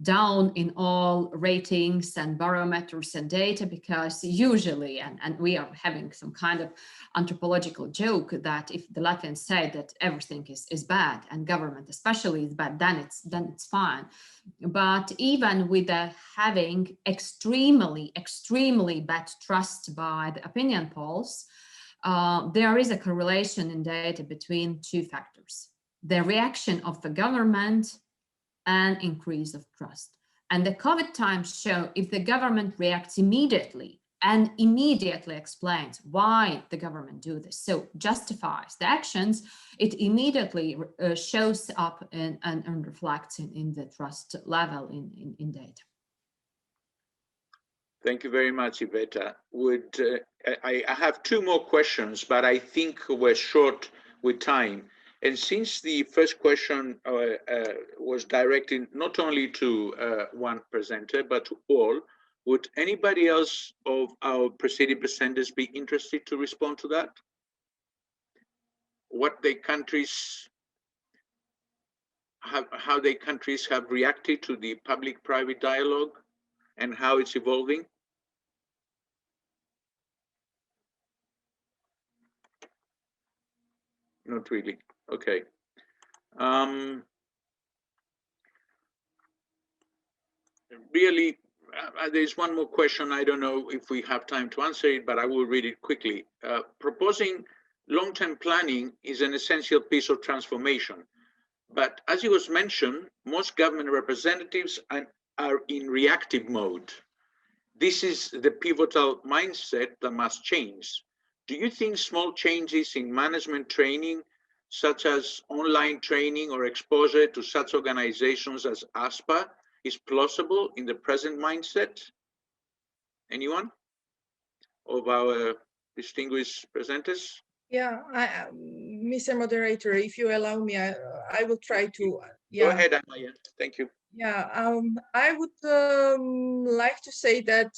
down in all ratings and barometers and data because usually, and we are having some kind of anthropological joke that if the Latvians say that everything is bad and government especially is bad, then it's fine. But even with having extremely bad trust by the opinion polls, there is a correlation in data between 2 factors: the reaction of the government and increase of trust. And the COVID times show if the government reacts immediately and immediately explains why the government do this, so justifies the actions, it immediately shows up and reflects in the trust level in data. Thank you very much, Iveta. I have two more questions, but I think we're short with time. And since the first question was directed not only to one presenter, but to all, would anybody else of our preceding presenters be interested to respond to that? What their countries how their countries have reacted to the public-private dialogue and how it's evolving? Not really. Okay. Really, there's one more question. I don't know if we have time to answer it, but I will read it quickly. Proposing long-term planning is an essential piece of transformation. But as it was mentioned, most government representatives are in reactive mode. This is the pivotal mindset that must change. Do you think small changes in management training, such as online training or exposure to such organizations as ASPA, is plausible in the present mindset? Anyone of our distinguished presenters? Yeah, Mr. Moderator, if you allow me, I will try to. Go ahead, Amaya. Thank you. Yeah, I would like to say that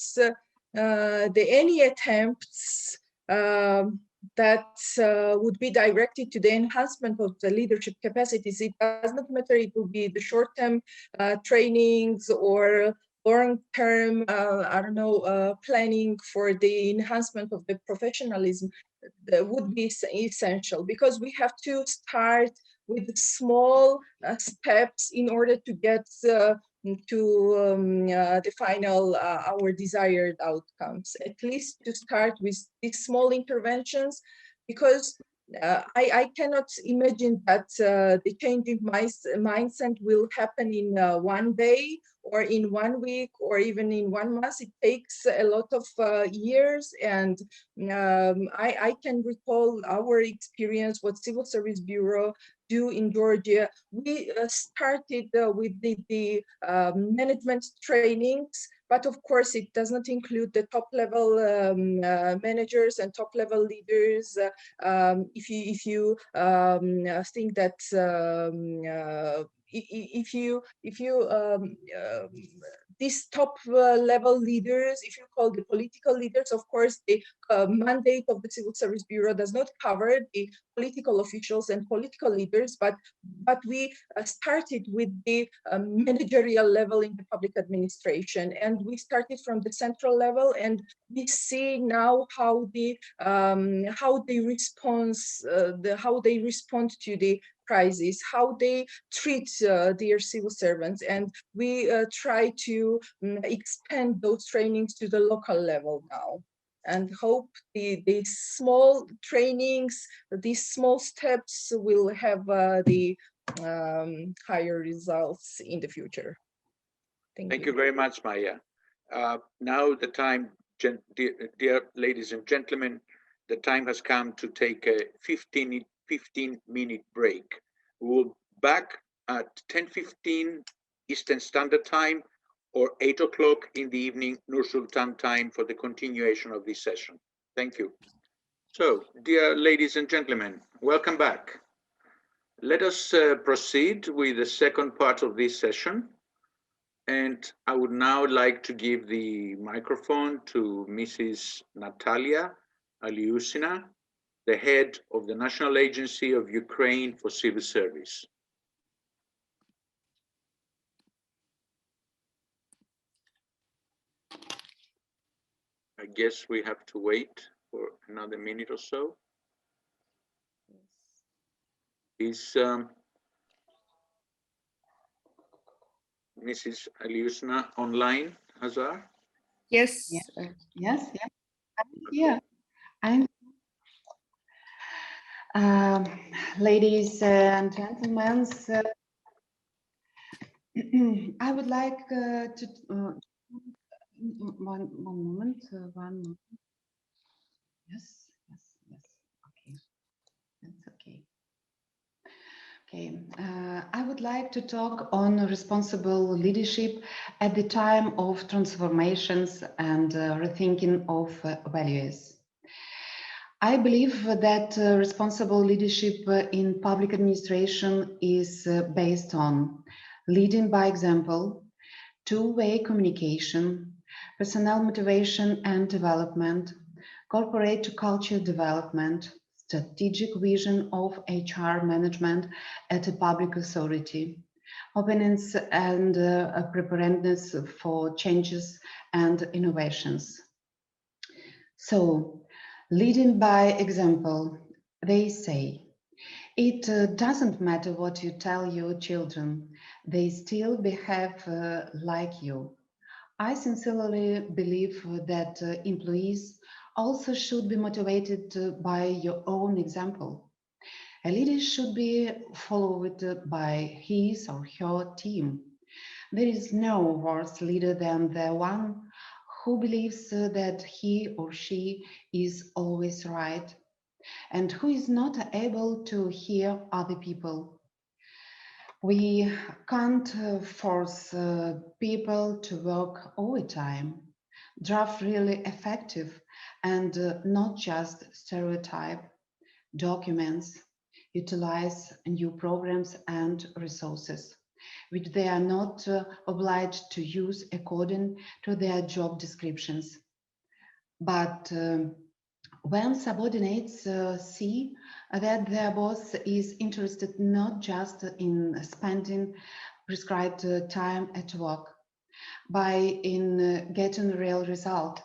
any attempts that would be directed to the enhancement of the leadership capacities, it does not matter, it will be the short-term trainings or long-term, I don't know, planning for the enhancement of the professionalism, that would be essential, because we have to start with small steps in order to get to the final, our desired outcomes. At least to start with these small interventions, because I cannot imagine that the change in mindset will happen in one day or in 1 week or even in 1 month. It takes a lot of years, and I can recall our experience, what Civil Service Bureau do in Georgia. We started with the management trainings, but of course it does not include the top level managers and top level leaders. If you think that if you these top level leaders, if you call the political leaders, of course the mandate of the Civil Service Bureau does not cover the political officials and political leaders, but we started with the managerial level in the public administration, and we started from the central level, and we see now how they respond to the crisis, how they treat their civil servants, and we try to expand those trainings to the local level now, and hope the small trainings, these small steps will have the higher results in the future. Thank you very much, Maya. Now the time, dear ladies and gentlemen, the time has come to take a 15-minute break. We will be back at 10:15 Eastern Standard Time or 8 o'clock in the evening, Nur Sultan time, for the continuation of this session. Thank you. So, dear ladies and gentlemen, welcome back. Let us proceed with the second part of this session. And I would now like to give the microphone to Mrs. Natalia Aliusina, the head of the National Agency of Ukraine for Civil Service. I guess we have to wait for another minute or so. Is Mrs. Aliusina online, Hazar? Yes. Yes. I'm here. Ladies and gentlemen, I would like to one moment. Yes. Okay, that's okay. Okay, I would like to talk on responsible leadership at the time of transformations and rethinking of values. I believe that responsible leadership in public administration is based on leading by example, two-way communication, personnel motivation and development, corporate culture development, strategic vision of HR management at a public authority, openness and preparedness for changes and innovations. So, leading by example, they say, it doesn't matter what you tell your children, they still behave like you. I sincerely believe that employees also should be motivated by your own example. A leader should be followed by his or her team. There is no worse leader than the one who believes that he or she is always right and who is not able to hear other people. We can't force people to work overtime. Draft really effective and not just stereotype documents, utilize new programs and resources, which they are not obliged to use according to their job descriptions. But when subordinates see that their boss is interested not just in spending prescribed time at work, but in getting a real result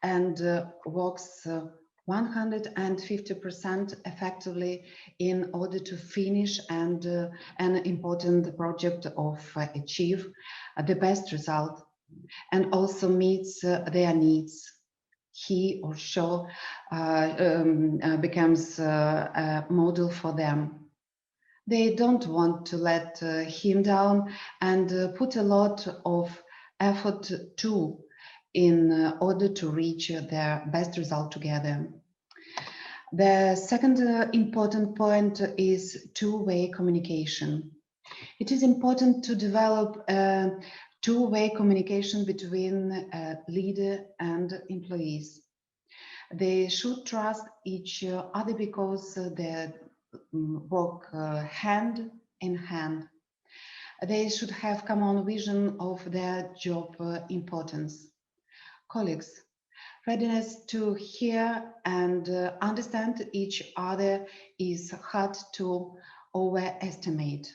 and works 150% effectively in order to finish and an important project of achieve the best result and also meets their needs, he or she becomes a model for them. They don't want to let him down and put a lot of effort too in order to reach their best result together. The second important point is two-way communication. It is important to develop two-way communication between leader and employees. They should trust each other because they work hand in hand. They should have common vision of their job importance. Colleagues, readiness to hear and understand each other is hard to overestimate.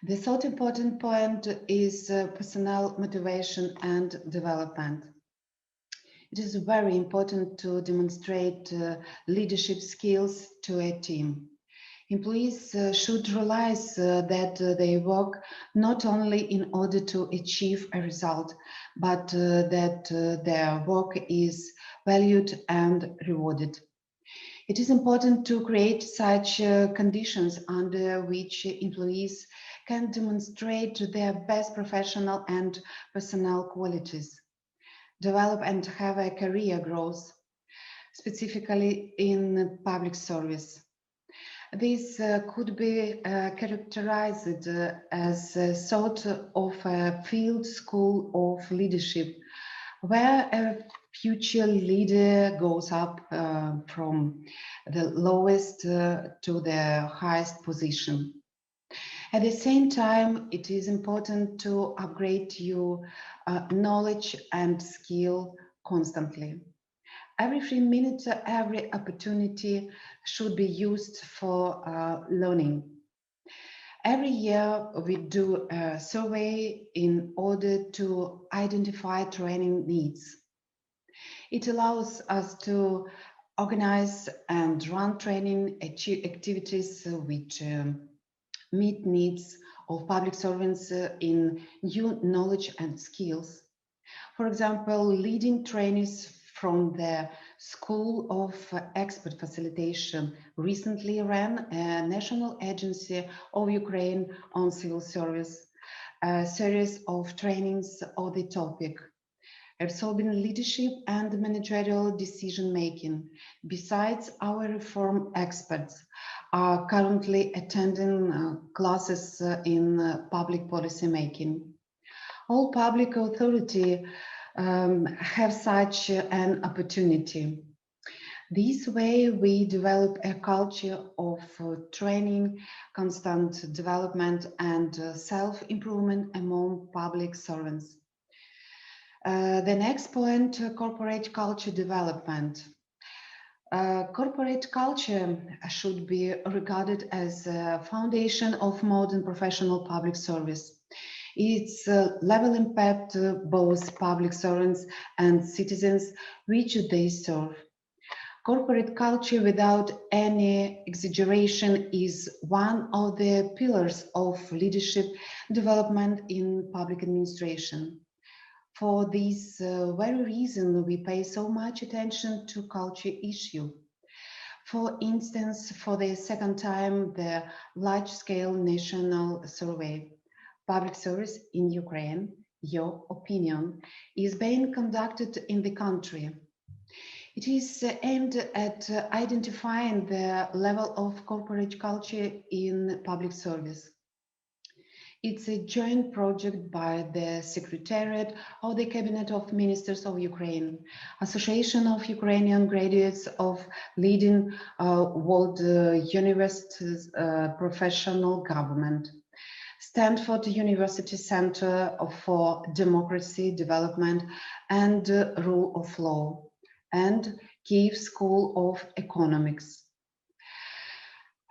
The third important point is personnel motivation and development. It is very important to demonstrate leadership skills to a team. Employees should realize that they work not only in order to achieve a result, but that their work is valued and rewarded. It is important to create such conditions under which employees can demonstrate their best professional and personal qualities, develop and have a career growth, specifically in public service. This could be characterized as a sort of a field school of leadership, where a future leader goes up from the lowest to the highest position. At the same time, it is important to upgrade your knowledge and skill constantly. Every 3 minutes, every opportunity should be used for learning. Every year, we do a survey in order to identify training needs. It allows us to organize and run training activities which meet needs of public servants in new knowledge and skills. For example, leading trainees from the School of Expert Facilitation recently ran a National Agency of Ukraine on Civil Service, a series of trainings on the topic, absorbing leadership and managerial decision-making. Besides our reform experts, are currently attending classes in public policy making. All public authority have such an opportunity. This way, we develop a culture of training, constant development, and self-improvement among public servants. The next point, corporate culture development. Corporate culture should be regarded as a foundation of modern professional public service. Its level impact both public servants and citizens which they serve. Corporate culture, without any exaggeration, is one of the pillars of leadership development in public administration. For this very reason, we pay so much attention to culture issue. For instance, for the second time, the large-scale national survey, Public Service in Ukraine, Your Opinion, is being conducted in the country. It is aimed at identifying the level of corporate culture in public service. It's a joint project by the Secretariat of the Cabinet of Ministers of Ukraine, Association of Ukrainian Graduates of Leading World Universities, Professional Government, Stanford University Center for Democracy, Development and Rule of Law, and Kyiv School of Economics.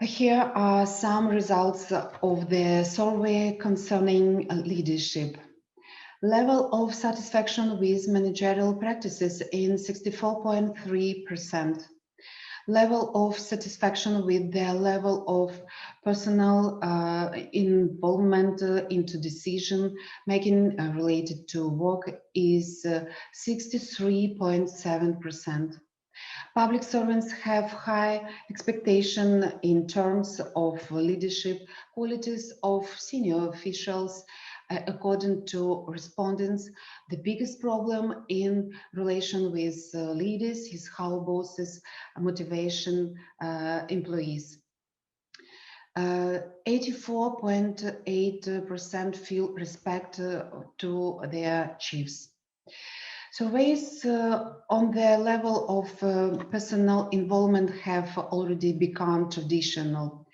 Here are some results of the survey concerning leadership. Level of satisfaction with managerial practices in 64.3%. Level of satisfaction with the level of personal involvement into decision making related to work is 63.7%. Public servants have high expectation in terms of leadership qualities of senior officials. According to respondents, the biggest problem in relation with leaders is how bosses motivation employees. 84.8% feel respect to their chiefs. Surveys on the level of personal involvement have already become traditional.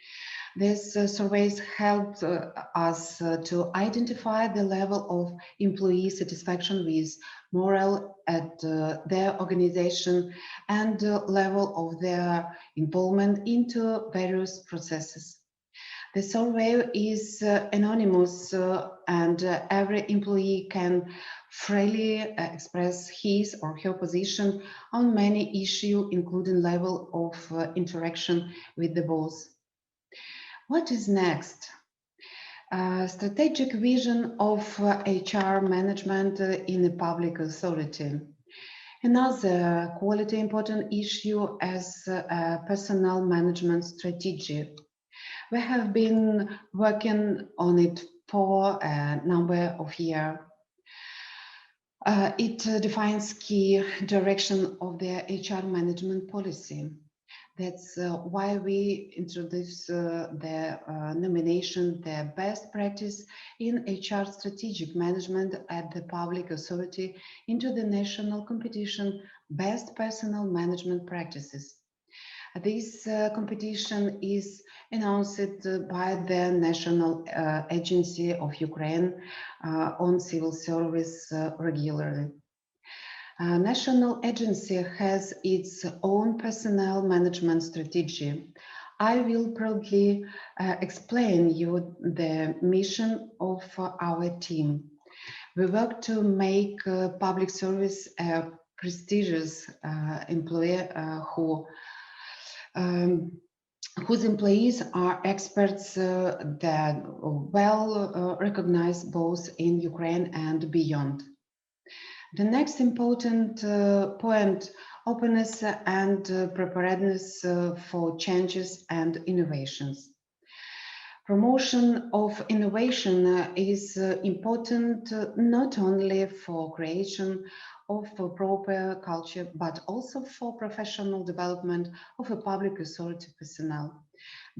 These surveys helped us to identify the level of employee satisfaction with morale at their organization and the level of their involvement into various processes. The survey is anonymous and every employee can freely express his or her position on many issues, including level of interaction with the boss. What is next? Strategic vision of HR management in a public authority. Another quality important issue as personnel management strategy. We have been working on it for a number of years. It defines key direction of the HR management policy. That's why we introduce the nomination, the best practice in HR strategic management at the public authority into the national competition, best personnel management practices. This competition is announced by the National Agency of Ukraine on Civil Service regularly. National Agency has its own personnel management strategy. I will proudly explain you the mission of our team. We work to make public service a prestigious employer whose employees are experts that well recognized both in Ukraine and beyond. The next important point, openness and preparedness for changes and innovations. Promotion of innovation is important not only for creation of a proper culture, but also for professional development of a public authority personnel.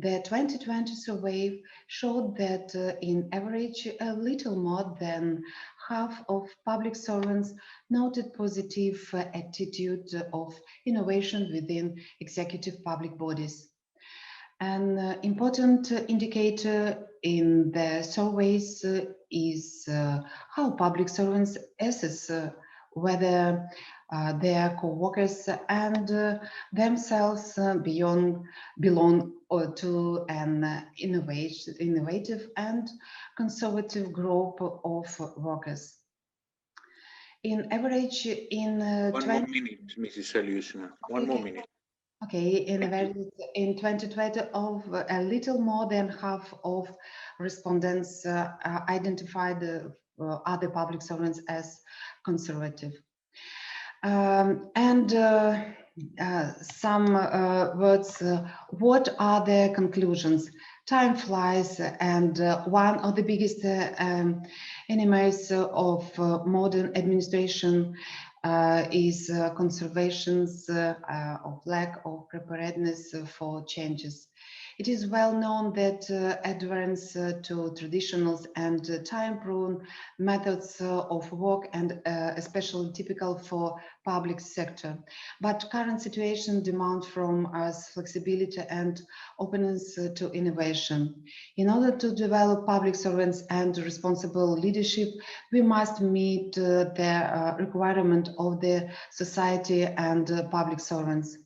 The 2020 survey showed that in average, a little more than half of public servants noted positive attitude of innovation within executive public bodies. An important indicator in the surveys is how public servants assess whether their co-workers and themselves belong to an innovative and conservative group of workers. In average, in One more minute, Mrs. Alyosina. One more minute. Okay, in 2020, of a little more than half of respondents identified other public servants as conservative. Some words, what are the conclusions? Time flies, and one of the biggest enemies of modern administration is conservation's of lack of preparedness for changes. It is well known that adherence to traditional and time-prone methods of work and especially typical for public sector. But current situation demands from us flexibility and openness to innovation. In order to develop public servants and responsible leadership, we must meet the requirement of the society and public servants.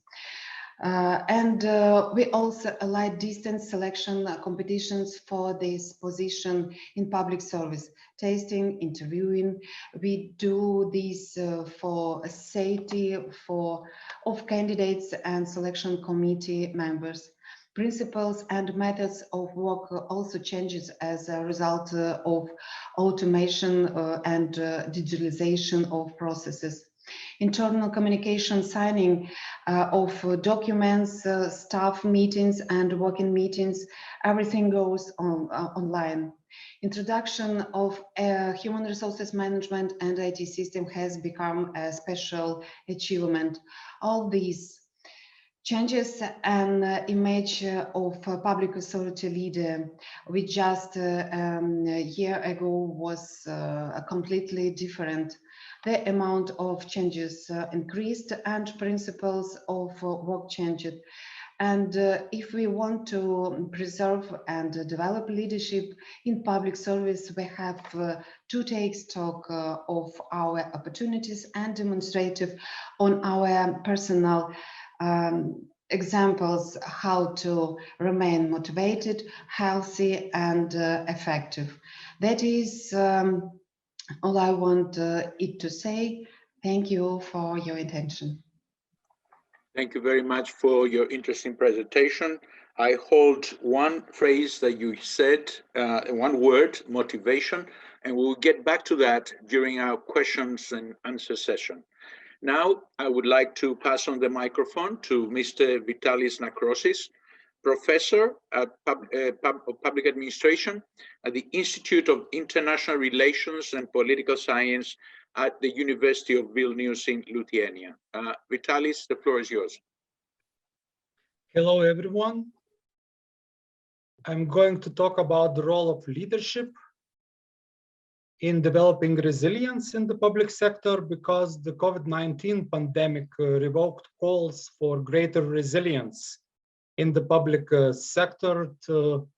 We also allow distance selection competitions for this position in public service, tasting, interviewing. We do this for safety of candidates and selection committee members. Principles and methods of work also changes as a result of automation and digitalization of processes. Internal communication, signing of documents, staff meetings and working meetings, everything goes online. Introduction of human resources management and IT system has become a special achievement. All these changes an image of a public authority leader, which just a year ago was completely different. The amount of changes increased and principles of work changed. And if we want to preserve and develop leadership in public service, we have to take stock of our opportunities and demonstrate on our personal examples how to remain motivated, healthy and effective. That is all I want it to say. Thank you for your attention. Thank you very much for your interesting presentation. I hold one phrase that you said, one word, motivation, and we'll get back to that during our questions and answer session. Now, I would like to pass on the microphone to Mr. Vitalis Nakrosis, Professor at Public Administration at the Institute of International Relations and Political Science at the University of Vilnius in Lithuania. Vitalis, the floor is yours. Hello, everyone. I'm going to talk about the role of leadership in developing resilience in the public sector, because the COVID-19 pandemic revoked calls for greater resilience in the public sector to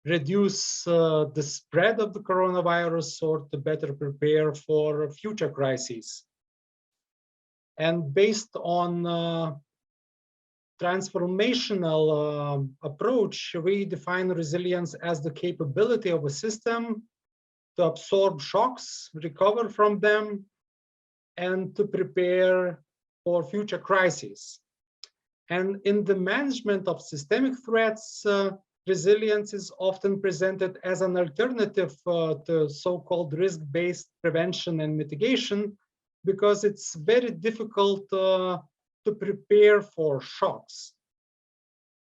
reduce the spread of the coronavirus or to better prepare for future crises. And based on transformational approach, we define resilience as the capability of a system to absorb shocks, recover from them, and to prepare for future crises. And in the management of systemic threats, resilience is often presented as an alternative to so-called risk-based prevention and mitigation, because it's very difficult to prepare for shocks.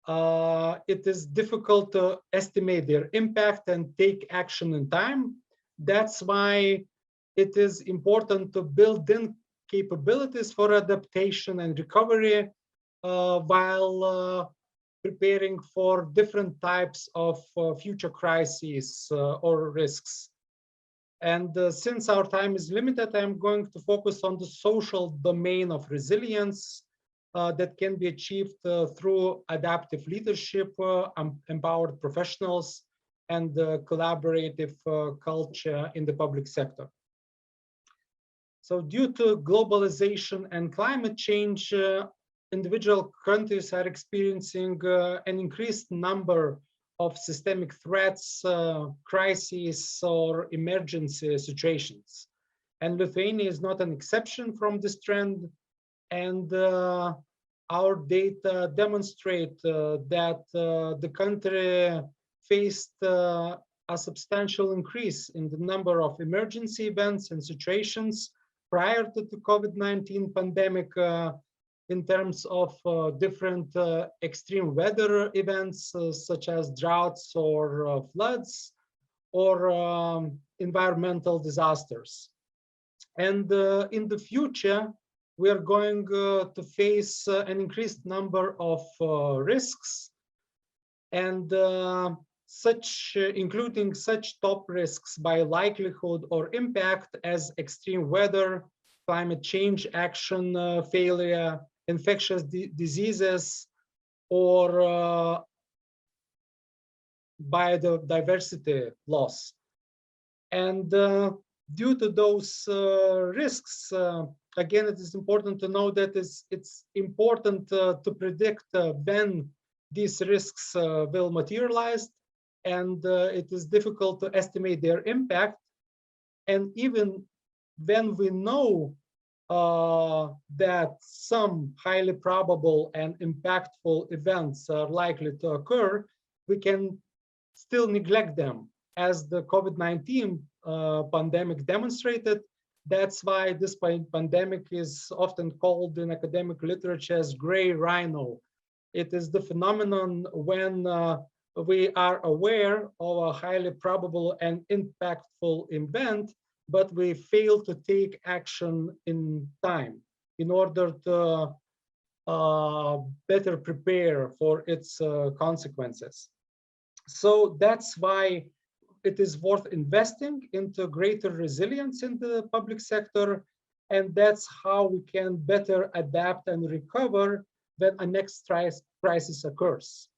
It is difficult to estimate their impact and take action in time. That's why it is important to build in capabilities for adaptation and recovery while preparing for different types of future crises or risks. And since our time is limited, I'm going to focus on the social domain of resilience that can be achieved through adaptive leadership, empowered professionals, and collaborative culture in the public sector. So due to globalization and climate change, individual countries are experiencing an increased number of systemic threats, crises, or emergency situations. And Lithuania is not an exception from this trend. And our data demonstrate that the country faced a substantial increase in the number of emergency events and situations prior to the COVID-19 pandemic in terms of different extreme weather events such as droughts or floods or environmental disasters. And in the future, we are going to face an increased number of risks, and including such top risks by likelihood or impact as extreme weather, climate change action failure, infectious diseases, or biodiversity loss. And due to those risks, again, it is important to know that it's important to predict when these risks will materialize, and it is difficult to estimate their impact. And even when we know that some highly probable and impactful events are likely to occur, we can still neglect them, as the COVID-19 pandemic demonstrated. That's why this pandemic is often called in academic literature as gray rhino. It is the phenomenon when we are aware of a highly probable and impactful event, but we fail to take action in time in order to better prepare for its consequences. So that's why it is worth investing into greater resilience in the public sector, and that's how we can better adapt and recover when a next crisis occurs.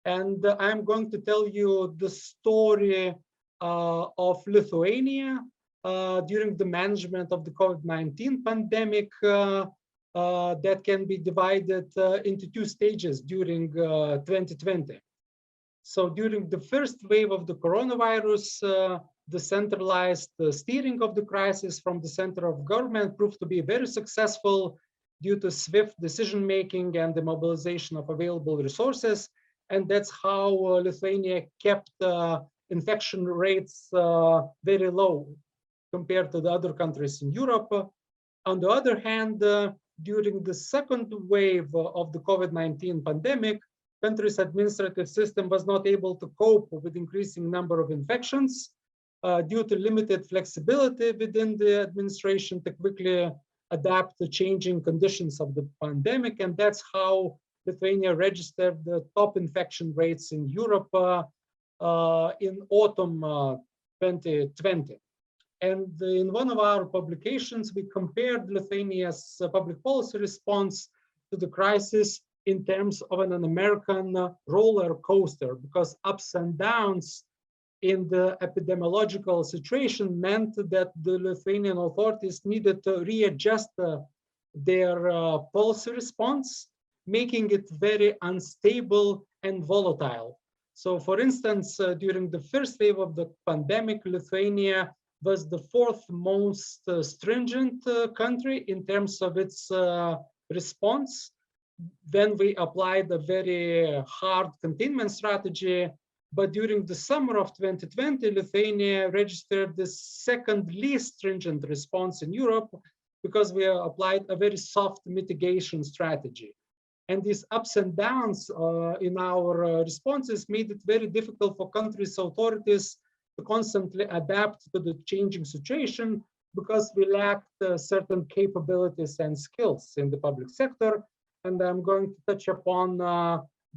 And I'm going to tell you the story of Lithuania during the management of the COVID-19 pandemic that can be divided into two stages during 2020. So during the first wave of the coronavirus, the centralized steering of the crisis from the center of government proved to be very successful due to swift decision-making and the mobilization of available resources. And that's how Lithuania kept infection rates very low compared to the other countries in Europe. On the other hand, during the second wave of the COVID-19 pandemic, country's administrative system was not able to cope with increasing number of infections due to limited flexibility within the administration to quickly adapt to changing conditions of the pandemic. And that's how Lithuania registered the top infection rates in Europe in autumn 2020. And in one of our publications, we compared Lithuania's public policy response to the crisis in terms of an American roller coaster, because ups and downs in the epidemiological situation meant that the Lithuanian authorities needed to readjust their policy response, making it very unstable and volatile. So for instance, during the first wave of the pandemic, Lithuania was the fourth most stringent country in terms of its response. Then we applied a very hard containment strategy. But during the summer of 2020, Lithuania registered the second least stringent response in Europe because we applied a very soft mitigation strategy. And these ups and downs in our responses made it very difficult for countries' authorities to constantly adapt to the changing situation because we lacked certain capabilities and skills in the public sector. And I'm going to touch upon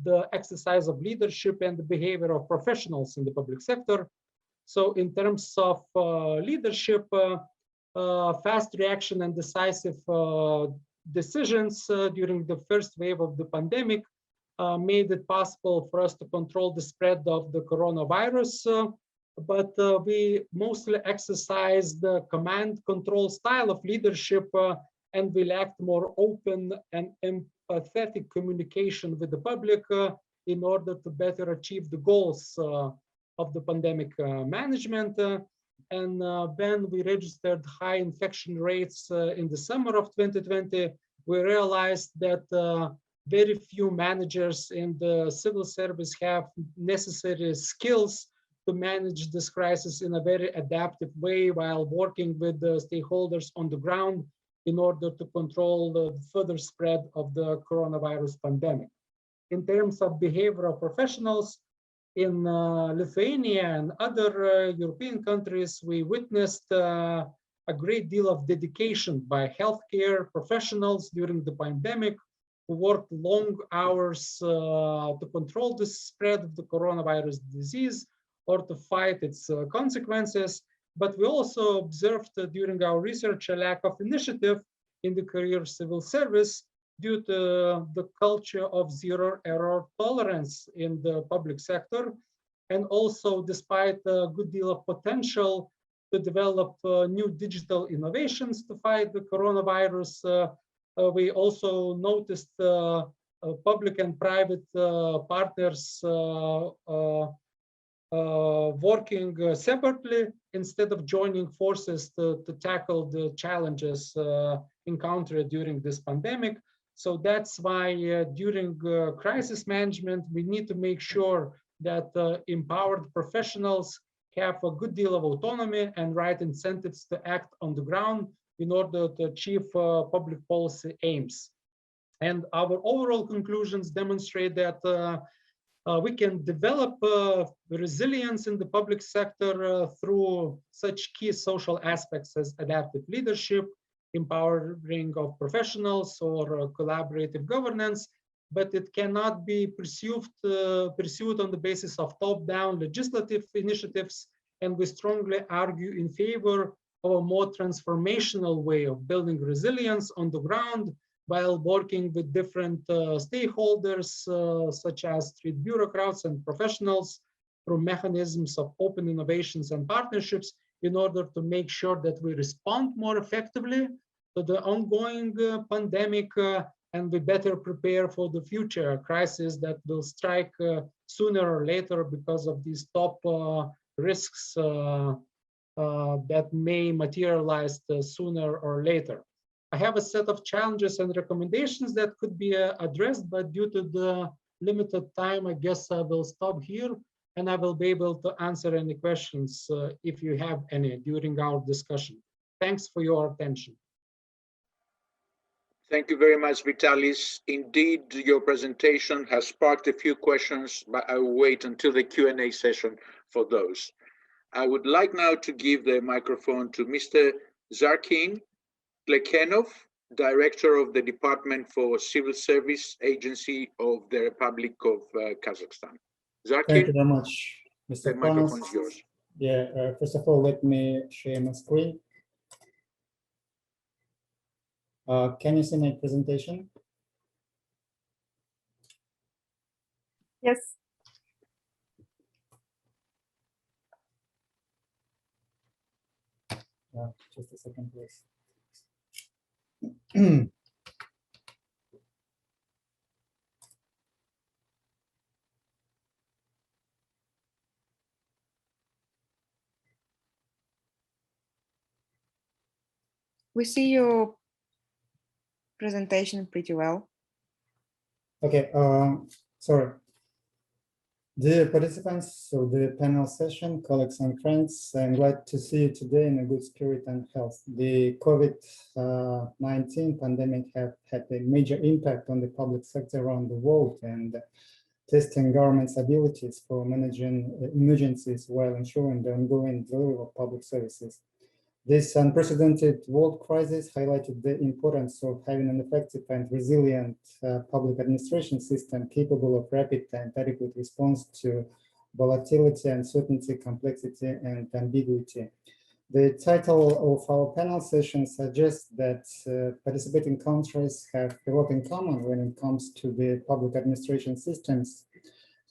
the exercise of leadership and the behavior of professionals in the public sector. So in terms of leadership, fast reaction and decisive decisions during the first wave of the pandemic made it possible for us to control the spread of the coronavirus. But we mostly exercised the command control style of leadership, and we lacked more open and empathetic communication with the public in order to better achieve the goals of the pandemic management. And when we registered high infection rates in the summer of 2020, we realized that very few managers in the civil service have necessary skills to manage this crisis in a very adaptive way while working with the stakeholders on the ground in order to control the further spread of the coronavirus pandemic. In terms of behavioral professionals, in Lithuania and other European countries, we witnessed a great deal of dedication by healthcare professionals during the pandemic, who worked long hours to control the spread of the coronavirus disease or to fight its consequences. But we also observed during our research a lack of initiative in the career civil service due to the culture of zero error tolerance in the public sector. And also, despite a good deal of potential to develop new digital innovations to fight the coronavirus, we also noticed public and private partners working separately instead of joining forces to tackle the challenges encountered during this pandemic. So that's why during crisis management, we need to make sure that empowered professionals have a good deal of autonomy and right incentives to act on the ground in order to achieve public policy aims. And our overall conclusions demonstrate that we can develop resilience in the public sector through such key social aspects as adaptive leadership, empowering of professionals, or collaborative governance, but it cannot be pursued on the basis of top-down legislative initiatives. And we strongly argue in favor of a more transformational way of building resilience on the ground while working with different stakeholders, such as street bureaucrats and professionals, through mechanisms of open innovations and partnerships in order to make sure that we respond more effectively to the ongoing pandemic and we better prepare for the future crisis that will strike sooner or later because of these top risks that may materialize sooner or later. I have a set of challenges and recommendations that could be addressed, but due to the limited time, I guess I will stop here and I will be able to answer any questions if you have any during our discussion. Thanks for your attention. Thank you very much, Vitalis. Indeed, your presentation has sparked a few questions, but I will wait until the Q&A session for those. I would like now to give the microphone to Mr. Zarkin, Klekkenov, Director of the Department for Civil Service Agency of the Republic of Kazakhstan. Zarkin, thank you very much, Mr. The microphone is yours. Yeah, first of all, let me share my screen. Can you see my presentation? Yes. Just a second, please. We see your presentation pretty well. Okay, sorry. Dear participants of the panel session, colleagues and friends, I'm glad to see you today in a good spirit and health. The COVID-19 pandemic have had a major impact on the public sector around the world and testing government's abilities for managing emergencies while ensuring the ongoing delivery of public services. This unprecedented world crisis highlighted the importance of having an effective and resilient public administration system capable of rapid and adequate response to volatility, uncertainty, complexity, and ambiguity. The title of our panel session suggests that participating countries have a lot in common when it comes to the public administration systems.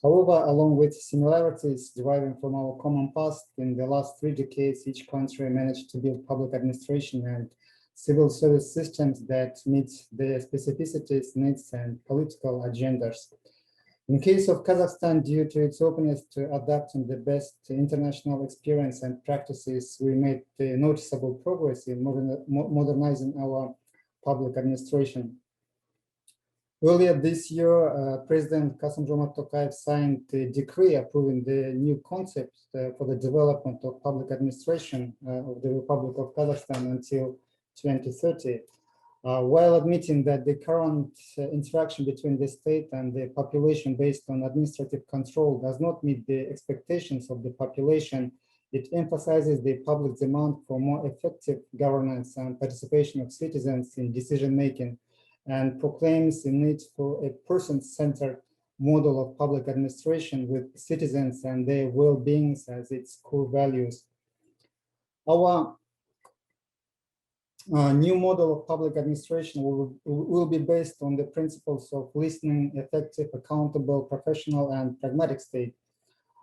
However, along with similarities deriving from our common past, in the last 3 decades, each country managed to build public administration and civil service systems that meet their specificities, needs, and political agendas. In case of Kazakhstan, due to its openness to adapting the best international experience and practices, we made noticeable progress in modernizing our public administration. Earlier this year, President Kassym-Jomart Tokayev signed a decree approving the new concept for the development of public administration of the Republic of Kazakhstan until 2030, while admitting that the current interaction between the state and the population based on administrative control does not meet the expectations of the population. It emphasizes the public demand for more effective governance and participation of citizens in decision-making, and proclaims the need for a person-centered model of public administration with citizens and their well-being as its core values. Our new model of public administration will be based on the principles of listening, effective, accountable, professional, and pragmatic state.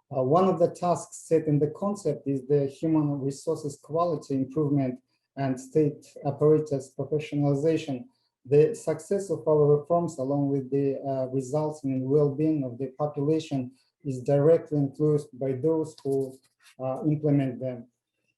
One of the tasks set in the concept is the human resources quality improvement and state apparatus professionalization. The success of our reforms, along with the results in well-being of the population, is directly influenced by those who implement them.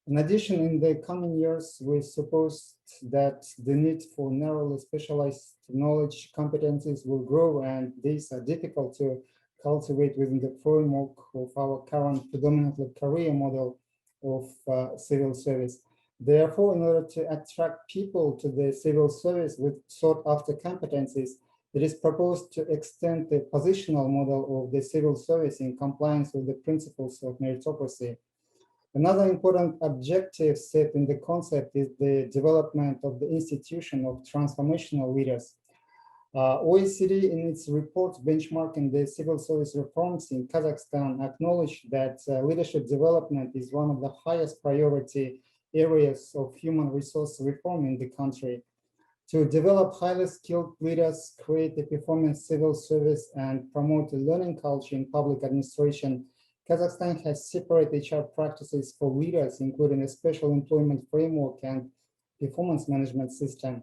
In addition, in the coming years, we suppose that the need for narrowly specialized knowledge competencies will grow, and these are difficult to cultivate within the framework of our current predominantly career model of civil service. Therefore, in order to attract people to the civil service with sought-after competencies, it is proposed to extend the positional model of the civil service in compliance with the principles of meritocracy. Another important objective set in the concept is the development of the institution of transformational leaders. OECD, in its report benchmarking the civil service reforms in Kazakhstan, acknowledged that leadership development is one of the highest priority areas of human resource reform in the country. To develop highly skilled leaders, create a performance civil service, and promote a learning culture in public administration, Kazakhstan has separate HR practices for leaders, including a special employment framework and performance management system.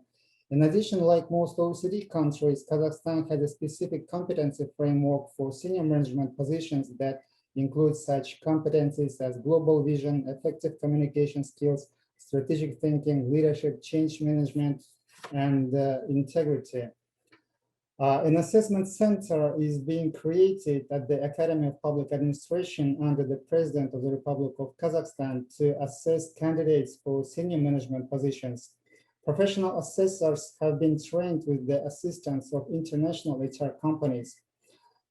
In addition, like most OECD countries, Kazakhstan has a specific competency framework for senior management positions that includes such competencies as global vision, effective communication skills, strategic thinking, leadership, change management, and integrity. An assessment center is being created at the Academy of Public Administration under the President of the Republic of Kazakhstan to assess candidates for senior management positions. Professional assessors have been trained with the assistance of international HR companies.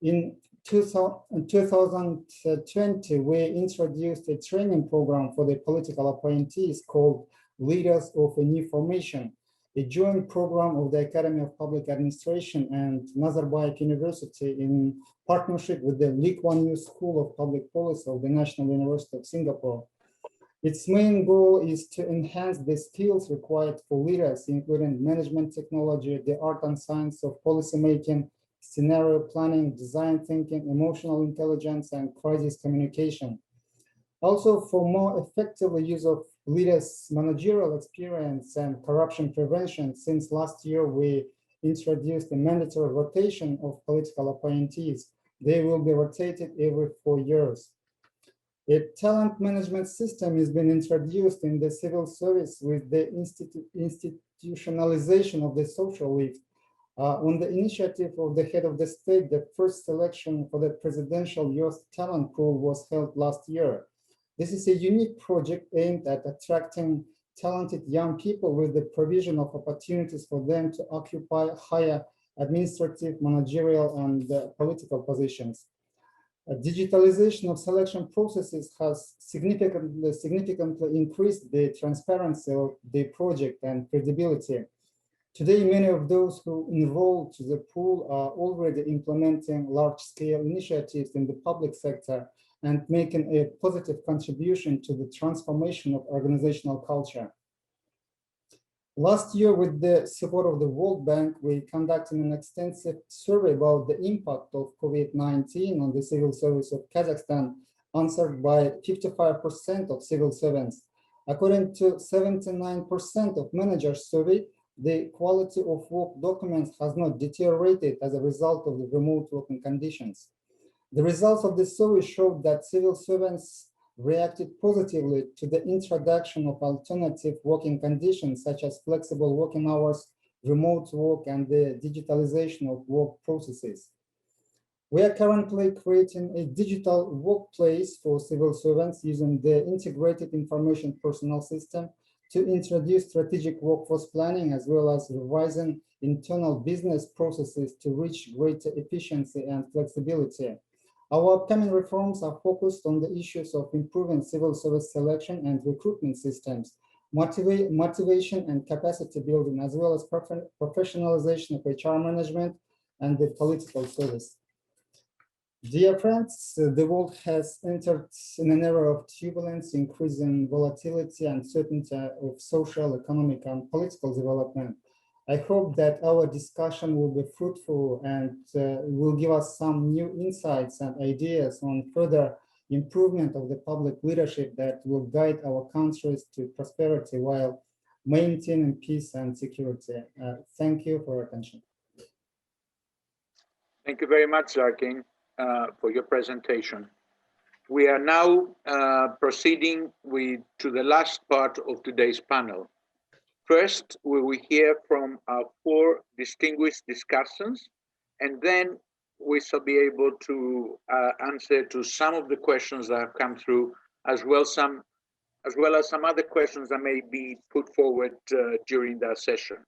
In 2020, we introduced a training program for the political appointees called Leaders of a New Formation, a joint program of the Academy of Public Administration and Nazarbayev University in partnership with the Lee Kuan Yew School of Public Policy of the National University of Singapore. Its main goal is to enhance the skills required for leaders, including management technology, the art and science of policymaking, scenario planning, design thinking, emotional intelligence, and crisis communication. Also, for more effective use of leaders' managerial experience and corruption prevention, since last year we introduced a mandatory rotation of political appointees. They will be rotated every 4 years. A talent management system has been introduced in the civil service with the institutionalization of the social lift. On the initiative of the head of the state, the first selection for the presidential youth talent pool was held last year. This is a unique project aimed at attracting talented young people with the provision of opportunities for them to occupy higher administrative, managerial, and political positions. Digitalization of selection processes has significantly increased the transparency of the project and credibility. Today, many of those who enrolled to the pool are already implementing large-scale initiatives in the public sector and making a positive contribution to the transformation of organizational culture. Last year, with the support of the World Bank, we conducted an extensive survey about the impact of COVID-19 on the civil service of Kazakhstan, answered by 55% of civil servants. According to 79% of managers surveyed, the quality of work documents has not deteriorated as a result of the remote working conditions. The results of the survey showed that civil servants reacted positively to the introduction of alternative working conditions such as flexible working hours, remote work, and the digitalization of work processes. We are currently creating a digital workplace for civil servants using the integrated information personnel system to introduce strategic workforce planning, as well as revising internal business processes to reach greater efficiency and flexibility. Our upcoming reforms are focused on the issues of improving civil service selection and recruitment systems, motivation and capacity building, as well as professionalization of HR management and the political service. Dear friends, the world has entered in an era of turbulence, increasing volatility, uncertainty of social, economic, and political development. I hope that our discussion will be fruitful and will give us some new insights and ideas on further improvement of the public leadership that will guide our countries to prosperity while maintaining peace and security. Thank you for your attention. Thank you very much, Zarkin, for your presentation. We are now proceeding to the last part of today's panel. First, we will hear from our four distinguished discussants, and then we shall be able to answer to some of the questions that have come through, as well as some other questions that may be put forward during that session.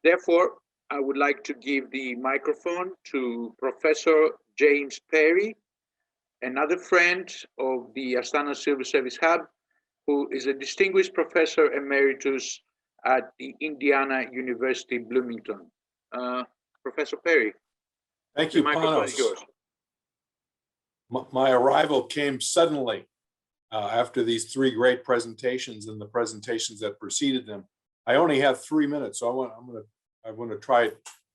Therefore, I would like to give the microphone to Professor James Perry, another friend of the Astana Civil Service Hub, who is a distinguished professor emeritus at the Indiana University, Bloomington. Professor Perry. Thank you, the microphone Panos. is yours. My arrival came suddenly after these three great presentations and the presentations that preceded them. I only have 3 minutes, so I want to try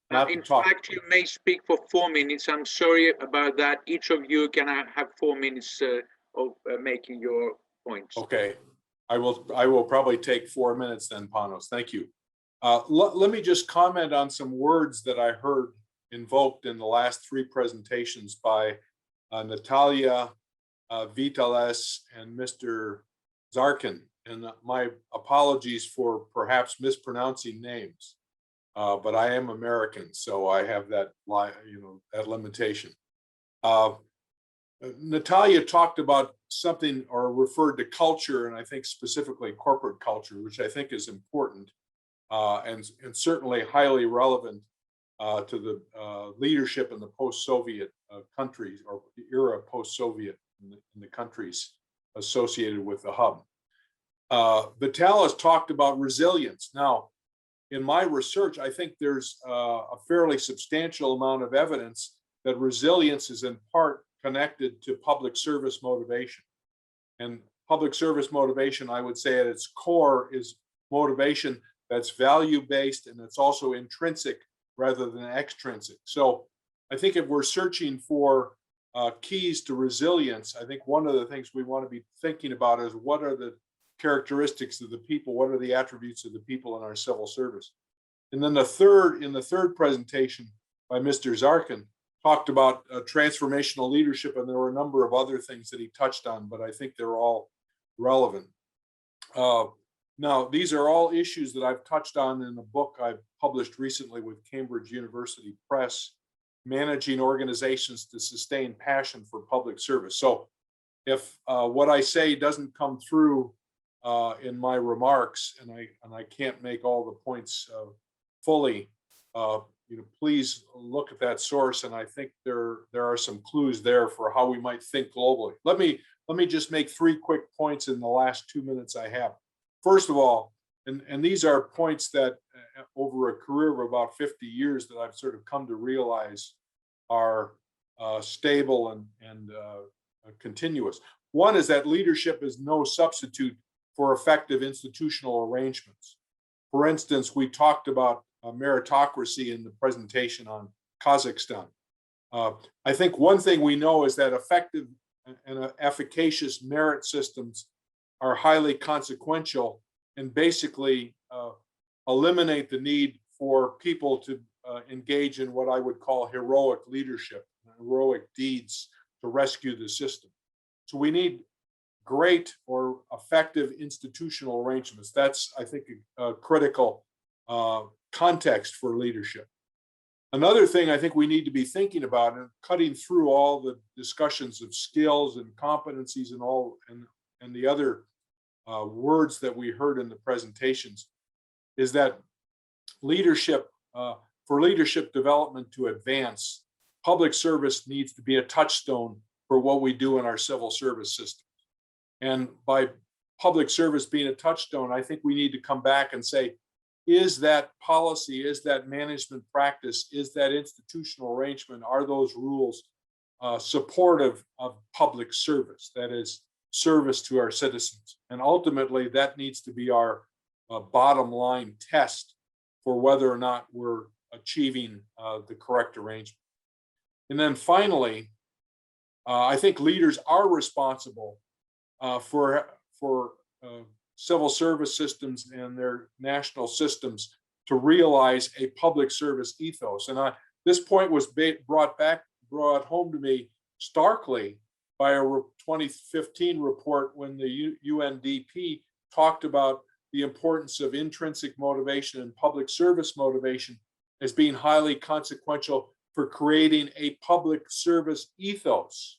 not to talk. In fact, you may speak for 4 minutes. I'm sorry about that. Each of you can have 4 minutes of making your points. Okay, I will probably take 4 minutes then, Panos. Thank you. Let me just comment on some words that I heard invoked in the last three presentations by Natalia, Vitalis, and Mr. Zarkin. And my apologies for perhaps mispronouncing names, but I am American, so I have that that limitation. Natalia talked about something or referred to culture, and I think specifically corporate culture, which I think is important and certainly highly relevant to the leadership in the post-Soviet countries, or the era post-Soviet in the countries associated with the hub. Vitalis talked about resilience. Now, in my research, I think there's a fairly substantial amount of evidence that resilience is in part connected to public service motivation. And public service motivation, I would say at its core, is motivation that's value-based and it's also intrinsic rather than extrinsic. So I think if we're searching for keys to resilience, I think one of the things we want to be thinking about is what are the characteristics of the people, what are the attributes of the people in our civil service. And then in the third presentation by Mr. Zarkin, talked about transformational leadership, and there were a number of other things that he touched on, but I think they're all relevant. Now, these are all issues that I've touched on in a book I've published recently with Cambridge University Press, Managing Organizations to Sustain Passion for Public Service. So if what I say doesn't come through in my remarks, and I can't make all the points fully, please look at that source. And I think there are some clues there for how we might think globally. Let me just make 3 quick points in the last 2 minutes I have. First of all, and these are points that over a career of about 50 years that I've sort of come to realize are stable and continuous. One is that leadership is no substitute for effective institutional arrangements. For instance, we talked about meritocracy in the presentation on Kazakhstan. I think one thing we know is that effective and efficacious merit systems are highly consequential and basically eliminate the need for people to engage in what I would call heroic leadership, heroic deeds to rescue the system. So we need great or effective institutional arrangements. That's, I think, a critical context for leadership. Another thing I think we need to be thinking about, and cutting through all the discussions of skills and competencies and all and the other words that we heard in the presentations, is that leadership, for leadership development to advance, public service needs to be a touchstone for what we do in our civil service system. And by public service being a touchstone, I think we need to come back and say, is that policy, is that management practice, is that institutional arrangement, are those rules supportive of public service, that is, service to our citizens? And ultimately, that needs to be our bottom line test for whether or not we're achieving the correct arrangement. And then finally, I think leaders are responsible for civil service systems and their national systems to realize a public service ethos. And this point was brought home to me starkly by a 2015 report when the UNDP talked about the importance of intrinsic motivation and public service motivation as being highly consequential for creating a public service ethos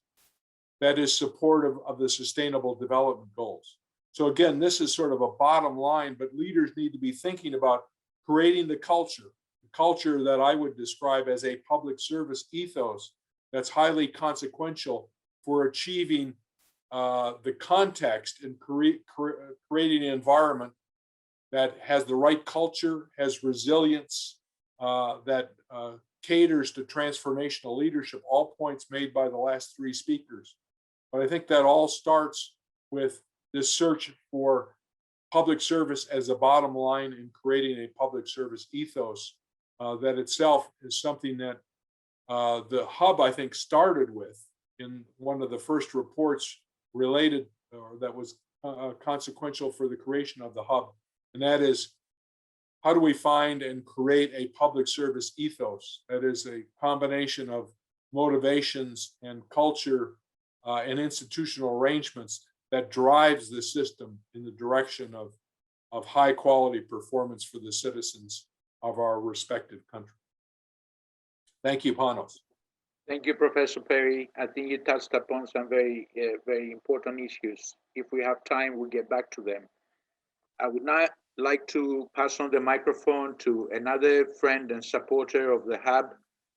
that is supportive of the Sustainable Development Goals. So again, this is sort of a bottom line, but leaders need to be thinking about creating the culture that I would describe as a public service ethos that's highly consequential for achieving the context and creating an environment that has the right culture, has resilience, that caters to transformational leadership, all points made by the last 3 speakers. But I think that all starts with this search for public service as a bottom line in creating a public service ethos that itself is something that the hub, I think, started with in one of the first reports related or that was consequential for the creation of the hub. And that is, how do we find and create a public service ethos that is a combination of motivations and culture and institutional arrangements that drives the system in the direction of high quality performance for the citizens of our respective countries. Thank you, Panos. Thank you, Professor Perry. I think you touched upon some very, very important issues. If we have time, we'll get back to them. I would now like to pass on the microphone to another friend and supporter of the Hub,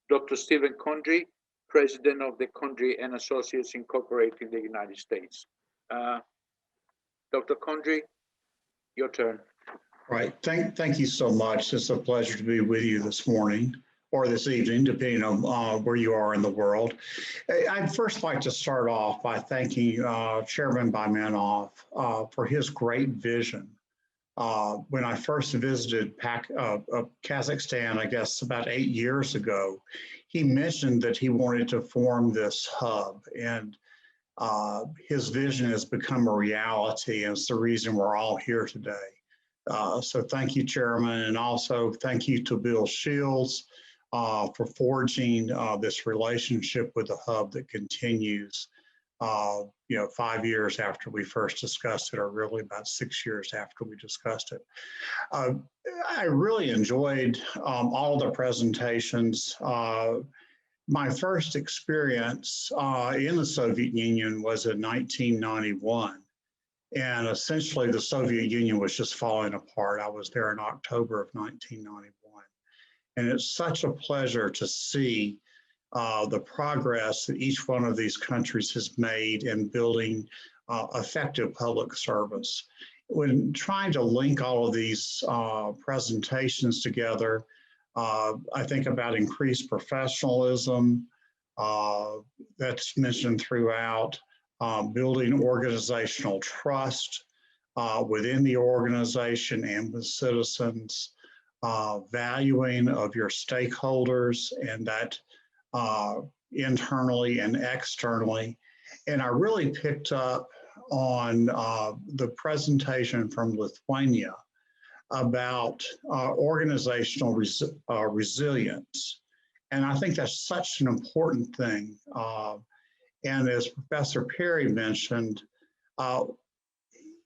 Dr. Stephen Condrey, President of the Condrey and Associates Incorporated in the United States. Dr. Condrey, your turn. Right. Thank you so much. It's a pleasure to be with you this morning or this evening, depending on where you are in the world. I'd first like to start off by thanking Chairman Baymenov for his great vision. When I first visited Kazakhstan, I guess about 8 years ago, he mentioned that he wanted to form this hub, and his vision has become a reality, and it's the reason we're all here today. So thank you, Chairman, and also thank you to Bill Shields for forging this relationship with the hub that continues 5 years after we first discussed it, or really about 6 years after we discussed it. I really enjoyed all the presentations. My first experience in the Soviet Union was in 1991. And essentially the Soviet Union was just falling apart. I was there in October of 1991. And it's such a pleasure to see the progress that each one of these countries has made in building effective public service. When trying to link all of these presentations together, I think about increased professionalism that's mentioned throughout, building organizational trust within the organization and with citizens, valuing of your stakeholders and that internally and externally. And I really picked up on the presentation from Lithuania about organizational resilience. And I think that's such an important thing. And as Professor Perry mentioned,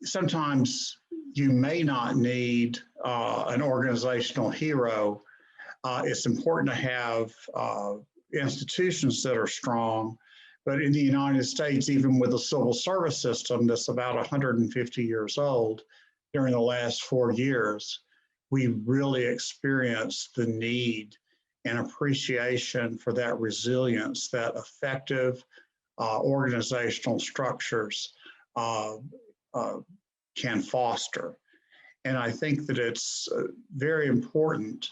sometimes you may not need an organizational hero. It's important to have institutions that are strong. But in the United States, even with a civil service system that's about 150 years old, during the last 4 years, we really experienced the need and appreciation for that resilience that effective organizational structures can foster. And I think that it's very important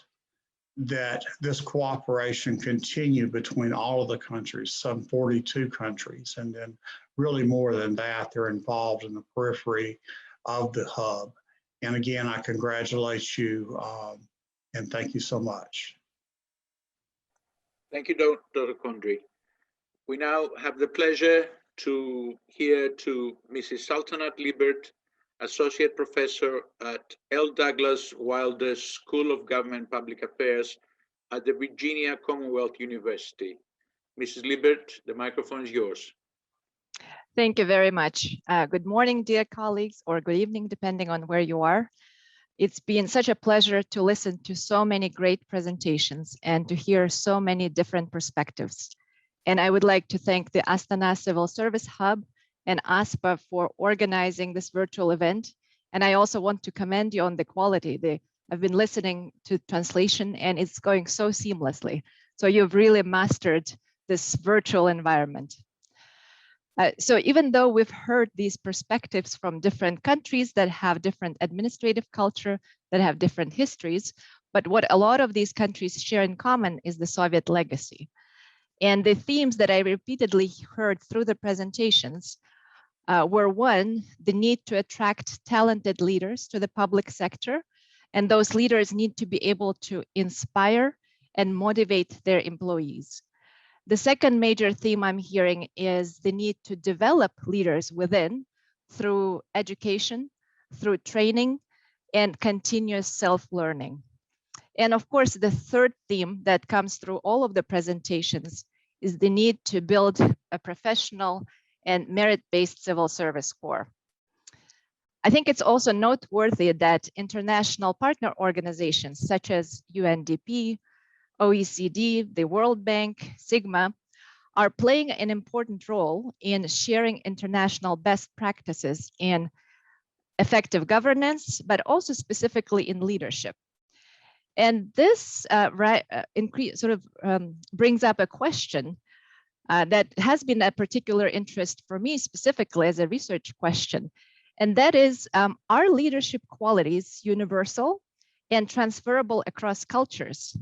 that this cooperation continue between all of the countries, some 42 countries, and then really more than that, they're involved in the periphery of the hub. And again, I congratulate you and thank you so much. Thank you, Dr. Condrey. We now have the pleasure to hear to Mrs. Saltanat Liebert, Associate Professor at L. Douglas Wilder School of Government Public Affairs at the Virginia Commonwealth University. Mrs. Liebert, the microphone is yours. Thank you very much. Good morning, dear colleagues, or good evening, depending on where you are. It's been such a pleasure to listen to so many great presentations and to hear so many different perspectives. And I would like to thank the Astana Civil Service Hub and ASPA for organizing this virtual event. And I also want to commend you on the quality. I've been listening to translation and it's going so seamlessly. So you've really mastered this virtual environment. So even though we've heard these perspectives from different countries that have different administrative culture, that have different histories, but what a lot of these countries share in common is the Soviet legacy. And the themes that I repeatedly heard through the presentations were one, the need to attract talented leaders to the public sector. And those leaders need to be able to inspire and motivate their employees. The second major theme I'm hearing is the need to develop leaders within through education, through training, and continuous self-learning. And of course, the third theme that comes through all of the presentations is the need to build a professional and merit-based civil service corps. I think it's also noteworthy that international partner organizations such as UNDP, OECD, the World Bank, Sigma, are playing an important role in sharing international best practices in effective governance, but also specifically in leadership. And this brings up a question that has been a particular interest for me specifically as a research question. And that is, are leadership qualities universal and transferable across cultures?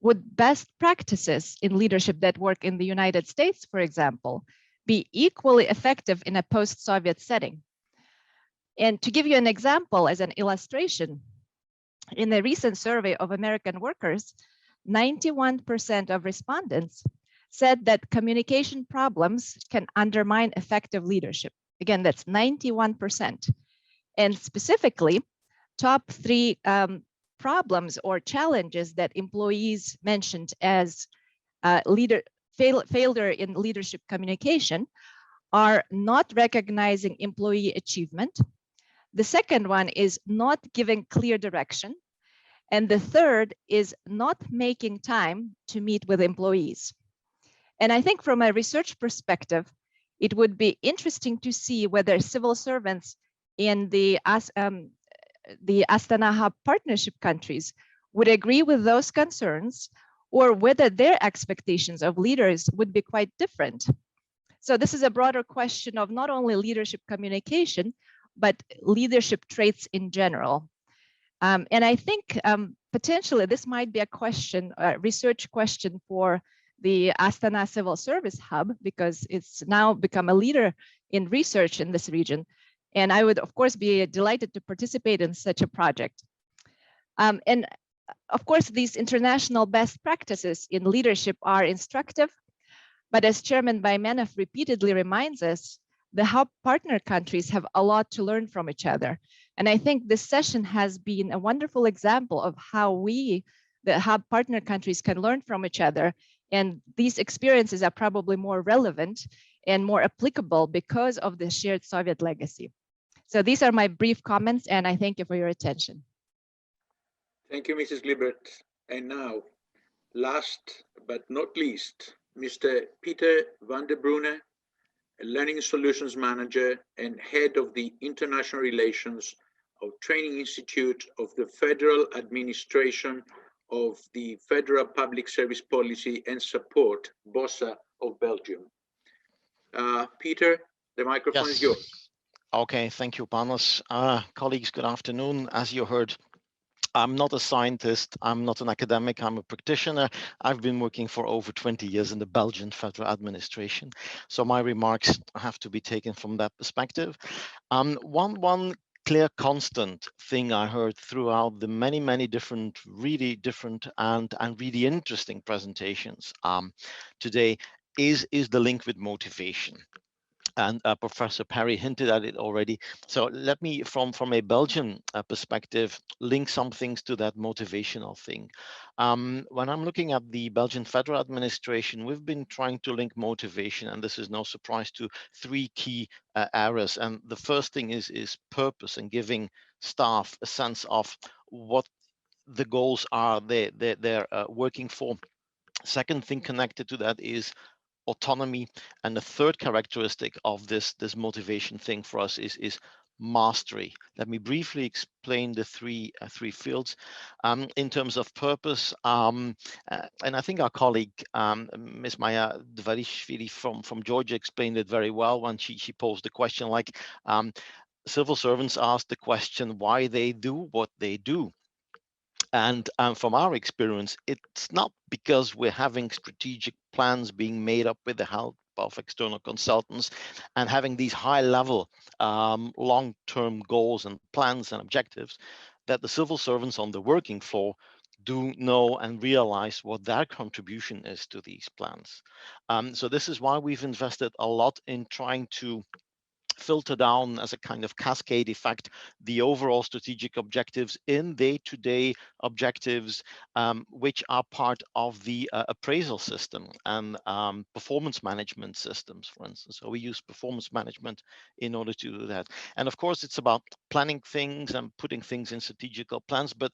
Would best practices in leadership that work in the United States, for example, be equally effective in a post-Soviet setting? And to give you an example as an illustration, in a recent survey of American workers, 91% of respondents said that communication problems can undermine effective leadership. Again, that's 91%. And specifically, top three problems or challenges that employees mentioned as failure in leadership communication are not recognizing employee achievement. The second one is not giving clear direction. And the third is not making time to meet with employees. And I think from a research perspective, it would be interesting to see whether civil servants in the Astana Hub partnership countries would agree with those concerns, or whether their expectations of leaders would be quite different. So this is a broader question of not only leadership communication, but leadership traits in general. And I think potentially this might be a question, a research question for the Astana Civil Service Hub, because it's now become a leader in research in this region. And I would, of course, be delighted to participate in such a project. And of course, these international best practices in leadership are instructive, but as Chairman Baimenov repeatedly reminds us, the hub partner countries have a lot to learn from each other. And I think this session has been a wonderful example of how we, the hub partner countries, can learn from each other. And these experiences are probably more relevant and more applicable because of the shared Soviet legacy. So these are my brief comments, and I thank you for your attention. Thank you, Mrs. Liebert. And now, last but not least, Mr. Peter van der Brune, Learning Solutions Manager and Head of the International Relations of Training Institute of the Federal Administration of the Federal Public Service Policy and Support, BOSA of Belgium. Peter, the microphone is yours. Okay, thank you, Panos. Colleagues, good afternoon. As you heard, I'm not a scientist, I'm not an academic, I'm a practitioner. I've been working for over 20 years in the Belgian federal administration. So my remarks have to be taken from that perspective. One clear constant thing I heard throughout the many different, really different and really interesting presentations today is the link with motivation. And Professor Perry hinted at it already. So let me, from a Belgian perspective, link some things to that motivational thing. When I'm looking at the Belgian federal administration, we've been trying to link motivation, and this is no surprise, to three key areas. And the first thing is purpose, and giving staff a sense of what the goals are they're working for. Second thing connected to that is autonomy, and the third characteristic of this motivation thing for us is mastery. Let me briefly explain the three fields. In terms of purpose, and I think our colleague Ms. Maya Dvarishvili from Georgia explained it very well when she posed the question, like civil servants ask the question why they do what they do. And from our experience, it's not because we're having strategic plans being made up with the help of external consultants and having these high-level long-term goals and plans and objectives that the civil servants on the working floor do know and realize what their contribution is to these plans. So this is why we've invested a lot in trying to filter down as a kind of cascade effect the overall strategic objectives in day-to-day objectives, which are part of the appraisal system and performance management systems, for instance. So we use performance management in order to do that. And of course, it's about planning things and putting things in strategical plans, but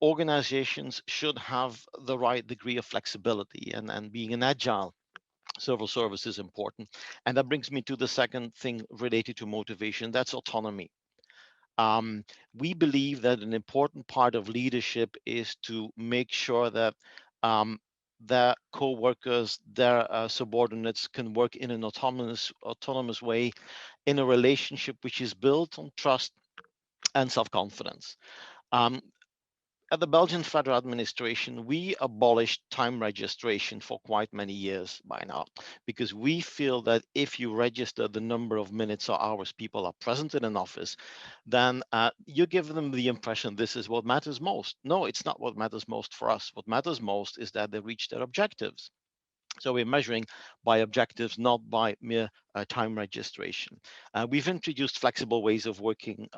organizations should have the right degree of flexibility, and being an agile civil service is important. And that brings me to the second thing related to motivation, that's autonomy. We believe that an important part of leadership is to make sure that their co-workers, their subordinates can work in an autonomous way in a relationship which is built on trust and self-confidence. At the Belgian federal administration, we abolished time registration for quite many years by now, because we feel that if you register the number of minutes or hours people are present in an office, then you give them the impression this is what matters most. No, it's not what matters most for us. What matters most is that they reach their objectives. So we're measuring by objectives, not by mere time registration. We've introduced flexible ways of working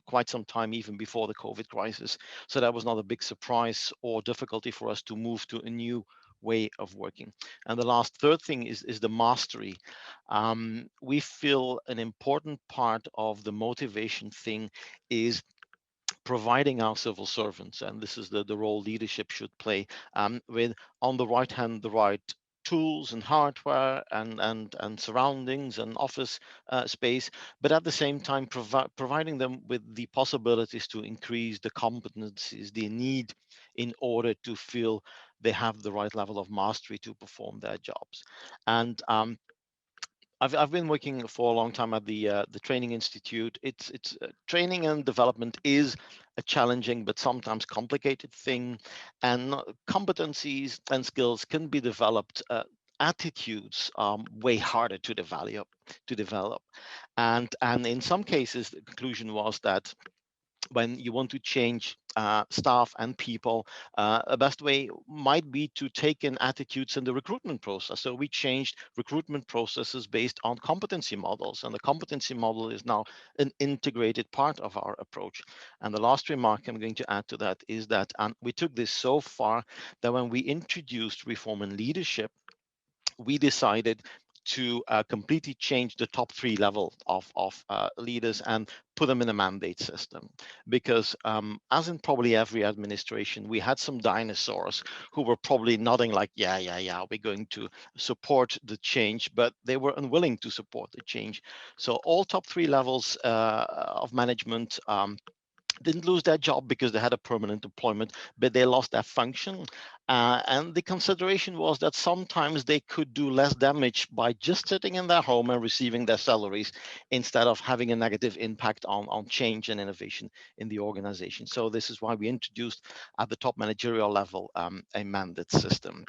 quite some time, even before the COVID crisis. So that was not a big surprise or difficulty for us to move to a new way of working. And the third thing is the mastery. We feel an important part of the motivation thing is providing our civil servants, and this is the role leadership should play, with on the right hand, the right tools and hardware and surroundings and office space, but at the same time providing them with the possibilities to increase the competencies they need in order to feel they have the right level of mastery to perform their jobs. And I've been working for a long time at the Training Institute. It's training and development is a challenging but sometimes complicated thing, and competencies and skills can be developed. Attitudes are way harder to develop, and in some cases the conclusion was that when you want to change staff and people, a best way might be to take in attitudes in the recruitment process. So we changed recruitment processes based on competency models, and the competency model is now an integrated part of our approach. And the last remark I'm going to add to that is that we took this so far that when we introduced reform and leadership, we decided to completely change the top 3 level of leaders and put them in a mandate system. Because as in probably every administration, we had some dinosaurs who were probably nodding like, yeah, we're going to support the change, but they were unwilling to support the change. So all top 3 levels of management didn't lose their job because they had a permanent employment, but they lost their function. And the consideration was that sometimes they could do less damage by just sitting in their home and receiving their salaries instead of having a negative impact on change and innovation in the organization. So this is why we introduced at the top managerial level a mandate system.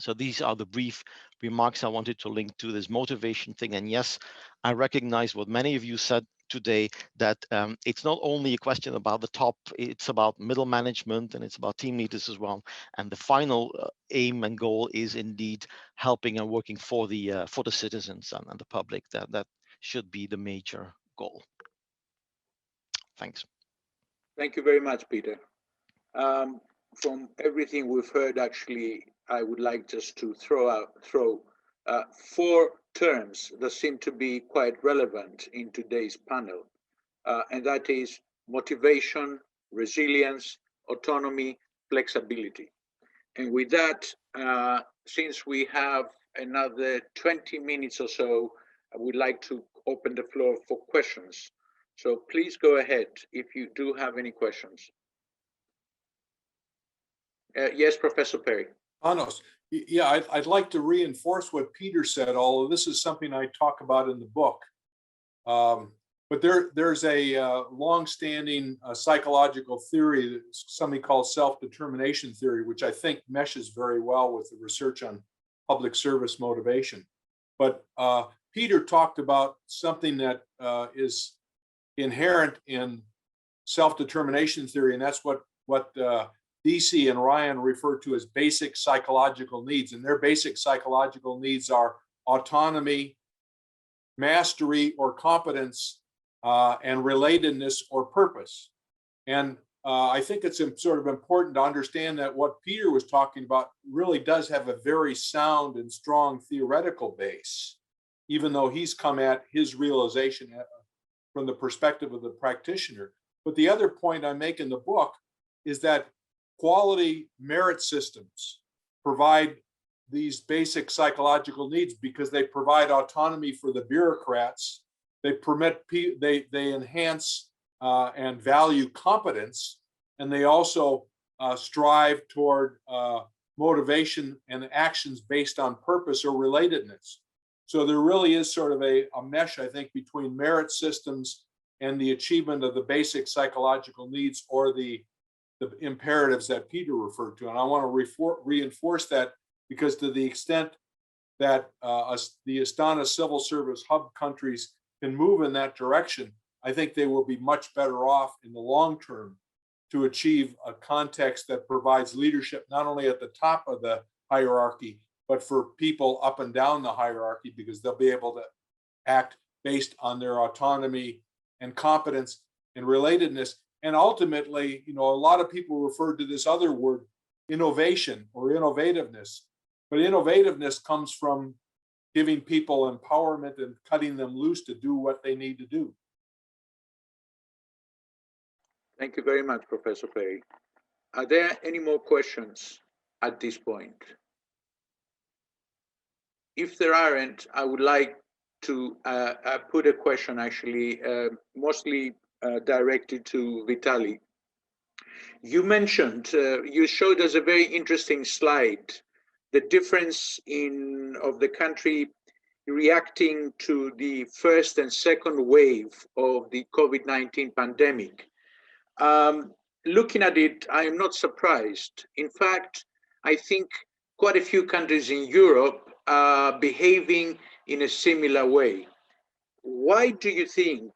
So these are the brief remarks I wanted to link to this motivation thing. And yes, I recognize what many of you said today, that it's not only a question about the top, it's about middle management and it's about team leaders as well. And the final aim and goal is indeed helping and working for the citizens and the public. That should be the major goal. Thanks. Thank you very much, Peter. From everything we've heard, actually, I would like just to throw 4 terms that seem to be quite relevant in today's panel, and that is motivation, resilience, autonomy, flexibility. And with that, since we have another 20 minutes or so, I would like to open the floor for questions. So please go ahead if you do have any questions. Yes, Professor Perry. Panos, yeah, I'd like to reinforce what Peter said, although this is something I talk about in the book. But there's a long-standing psychological theory, something called self-determination theory, which I think meshes very well with the research on public service motivation. But Peter talked about something that is inherent in self-determination theory, and that's what DC and Ryan refer to as basic psychological needs. And their basic psychological needs are autonomy, mastery or competence, and relatedness or purpose. And I think it's sort of important to understand that what Peter was talking about really does have a very sound and strong theoretical base, even though he's come at his realization from the perspective of the practitioner. But the other point I make in the book is that quality merit systems provide these basic psychological needs because they provide autonomy for the bureaucrats. They permit, they enhance and value competence, and they also strive toward motivation and actions based on purpose or relatedness. So there really is sort of a mesh, I think, between merit systems and the achievement of the basic psychological needs or the imperatives that Peter referred to. And I want to reinforce that, because to the extent that the Astana civil service hub countries can move in that direction, I think they will be much better off in the long term to achieve a context that provides leadership not only at the top of the hierarchy, but for people up and down the hierarchy, because they'll be able to act based on their autonomy and competence and relatedness. And ultimately, you know, a lot of people referred to this other word, innovation or innovativeness. But innovativeness comes from giving people empowerment and cutting them loose to do what they need to do. Thank you very much, Professor Perry. Are there any more questions at this point? If there aren't, I would like to put a question, actually, mostly directed to Vitaly. You mentioned, you showed us a very interesting slide, the difference of the country reacting to the first and second wave of the COVID-19 pandemic. Looking at it, I am not surprised. In fact, I think quite a few countries in Europe are behaving in a similar way. Why do you think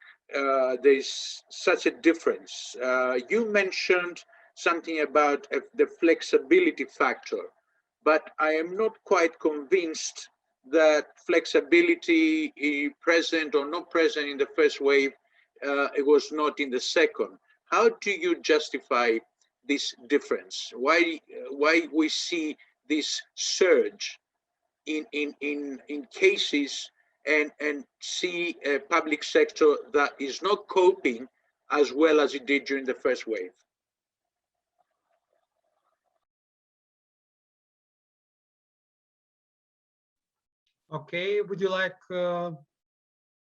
there's such a difference? You mentioned something about the flexibility factor, but I am not quite convinced that flexibility present or not present in the first wave, it was not in the second. How do you justify this difference? Why we see this surge in cases and see a public sector that is not coping as well as it did during the first wave? Okay, would you like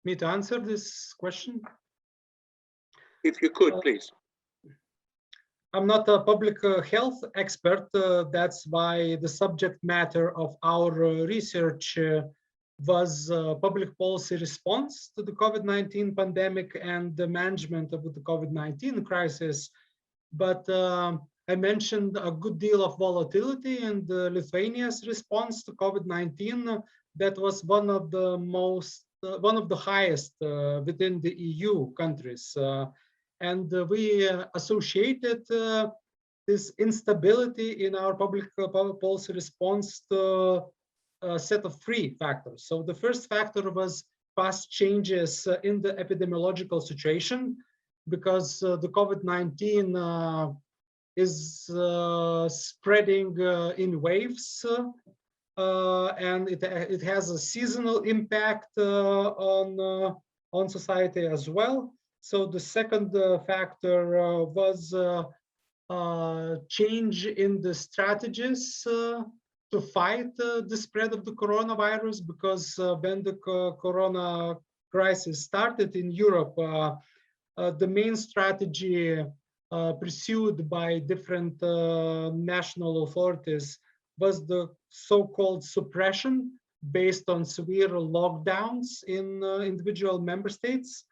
me to answer this question? If you could, please. I'm not a public health expert. That's why the subject matter of our research was public policy response to the COVID-19 pandemic and the management of the COVID-19 crisis. But I mentioned a good deal of volatility in Lithuania's response to COVID-19. That was one of the highest within the EU countries. And we associated this instability in our public policy response to a set of three factors. So the first factor was fast changes in the epidemiological situation, because the COVID-19 is spreading in waves, and it has a seasonal impact on society as well. So the second factor was change in the strategies to fight the spread of the coronavirus, because when the corona crisis started in Europe, the main strategy pursued by different national authorities was the so-called suppression based on severe lockdowns in individual member states.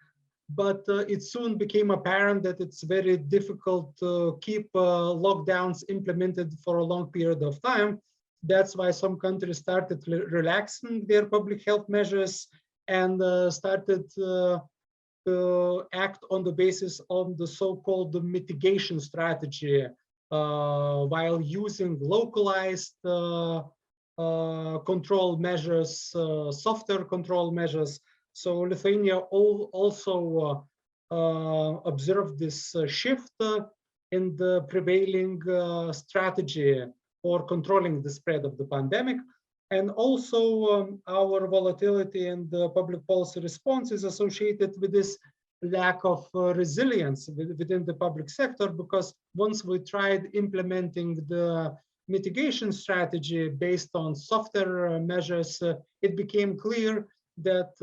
But it soon became apparent that it's very difficult to keep lockdowns implemented for a long period of time. That's why some countries started relaxing their public health measures and started to act on the basis of the so-called mitigation strategy, while using localized control measures, softer control measures. So Lithuania also observed this shift in the prevailing strategy for controlling the spread of the pandemic. And also our volatility in the public policy response is associated with this lack of resilience within the public sector, because once we tried implementing the mitigation strategy based on softer measures, it became clear that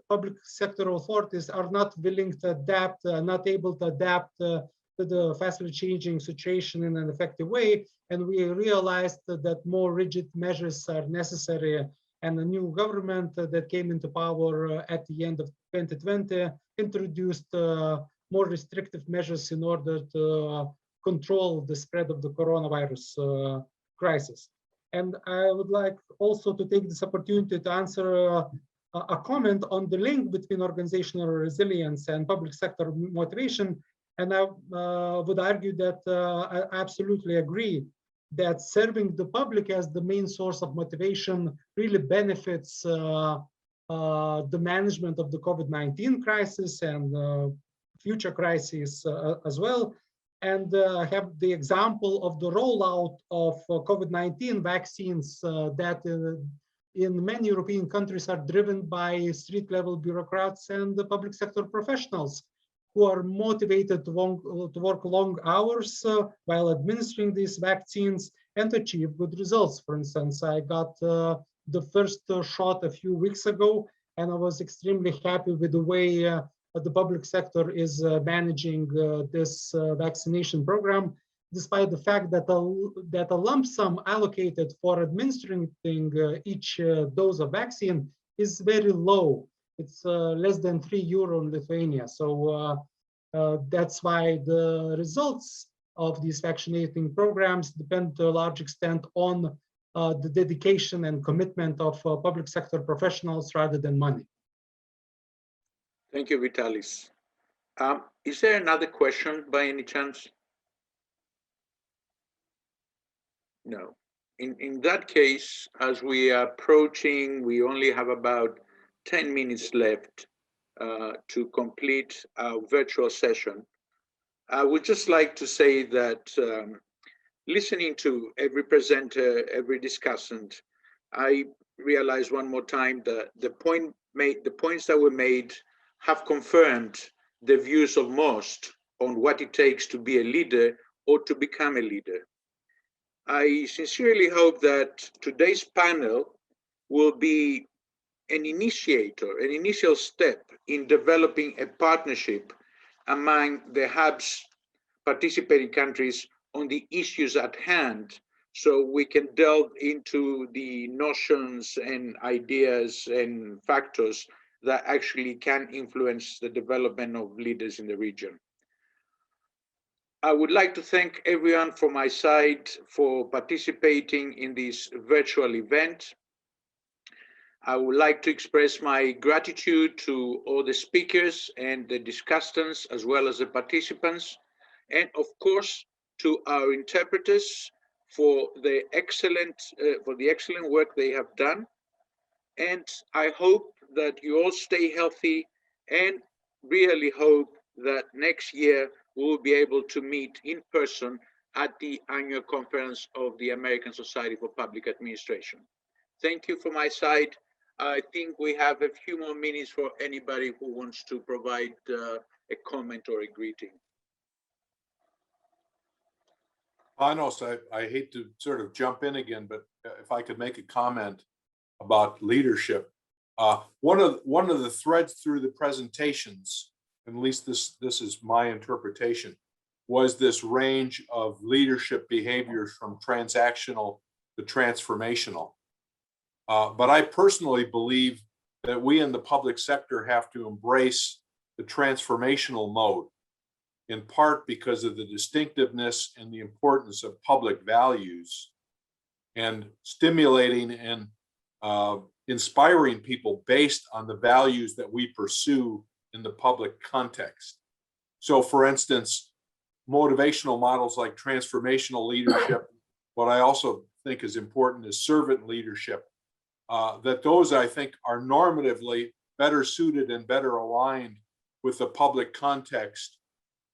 public sector authorities are not willing to adapt, not able to adapt to the fastly changing situation in an effective way. And we realized that more rigid measures are necessary. And the new government that came into power at the end of 2020 introduced more restrictive measures in order to control the spread of the coronavirus crisis. And I would like also to take this opportunity to answer a comment on the link between organizational resilience and public sector motivation. And I would argue that I absolutely agree that serving the public as the main source of motivation really benefits the management of the COVID-19 crisis and future crises as well. And I have the example of the rollout of COVID-19 vaccines that in many European countries are driven by street-level bureaucrats and the public sector professionals who are motivated to work long hours while administering these vaccines and achieve good results. For instance, I got the first shot a few weeks ago, and I was extremely happy with the way the public sector is managing this vaccination program, despite the fact that a lump sum allocated for administering each dose of vaccine is very low. It's less than €3 in Lithuania. So that's why the results of these vaccinating programs depend to a large extent on the dedication and commitment of public sector professionals rather than money. Thank you, Vitalis. Is there another question by any chance? No. In that case, as we are approaching, we only have about 10 minutes left to complete our virtual session. I would just like to say that listening to every presenter, every discussant, I realized one more time that the points that were made have confirmed the views of most on what it takes to be a leader or to become a leader. I sincerely hope that today's panel will be an initiator, an initial step in developing a partnership among the hub's participating countries on the issues at hand, so we can delve into the notions and ideas and factors that actually can influence the development of leaders in the region. I would like to thank everyone from my side for participating in this virtual event. I would like to express my gratitude to all the speakers and the discussants, as well as the participants, and of course to our interpreters for the excellent work they have done. And I hope that you all stay healthy, and really hope that next year we will be able to meet in person at the annual conference of the American Society for Public Administration. Thank you from my side. I think we have a few more minutes for anybody who wants to provide a comment or a greeting. Panos, I hate to sort of jump in again, but if I could make a comment about leadership. One of the threads through the presentations, at least this is my interpretation, was this range of leadership behaviors from transactional to transformational. But I personally believe that we in the public sector have to embrace the transformational mode, in part because of the distinctiveness and the importance of public values, and stimulating and inspiring people based on the values that we pursue in the public context. So for instance, motivational models like transformational leadership, what I also think is important is servant leadership, that those I think are normatively better suited and better aligned with the public context.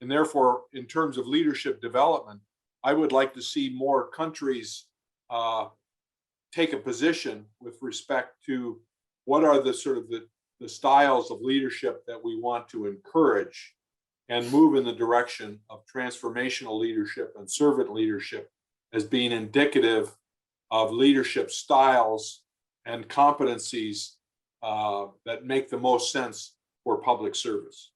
And therefore, in terms of leadership development, I would like to see more countries take a position with respect to what are the sort of the styles of leadership that we want to encourage, and move in the direction of transformational leadership and servant leadership as being indicative of leadership styles and competencies that make the most sense for public service.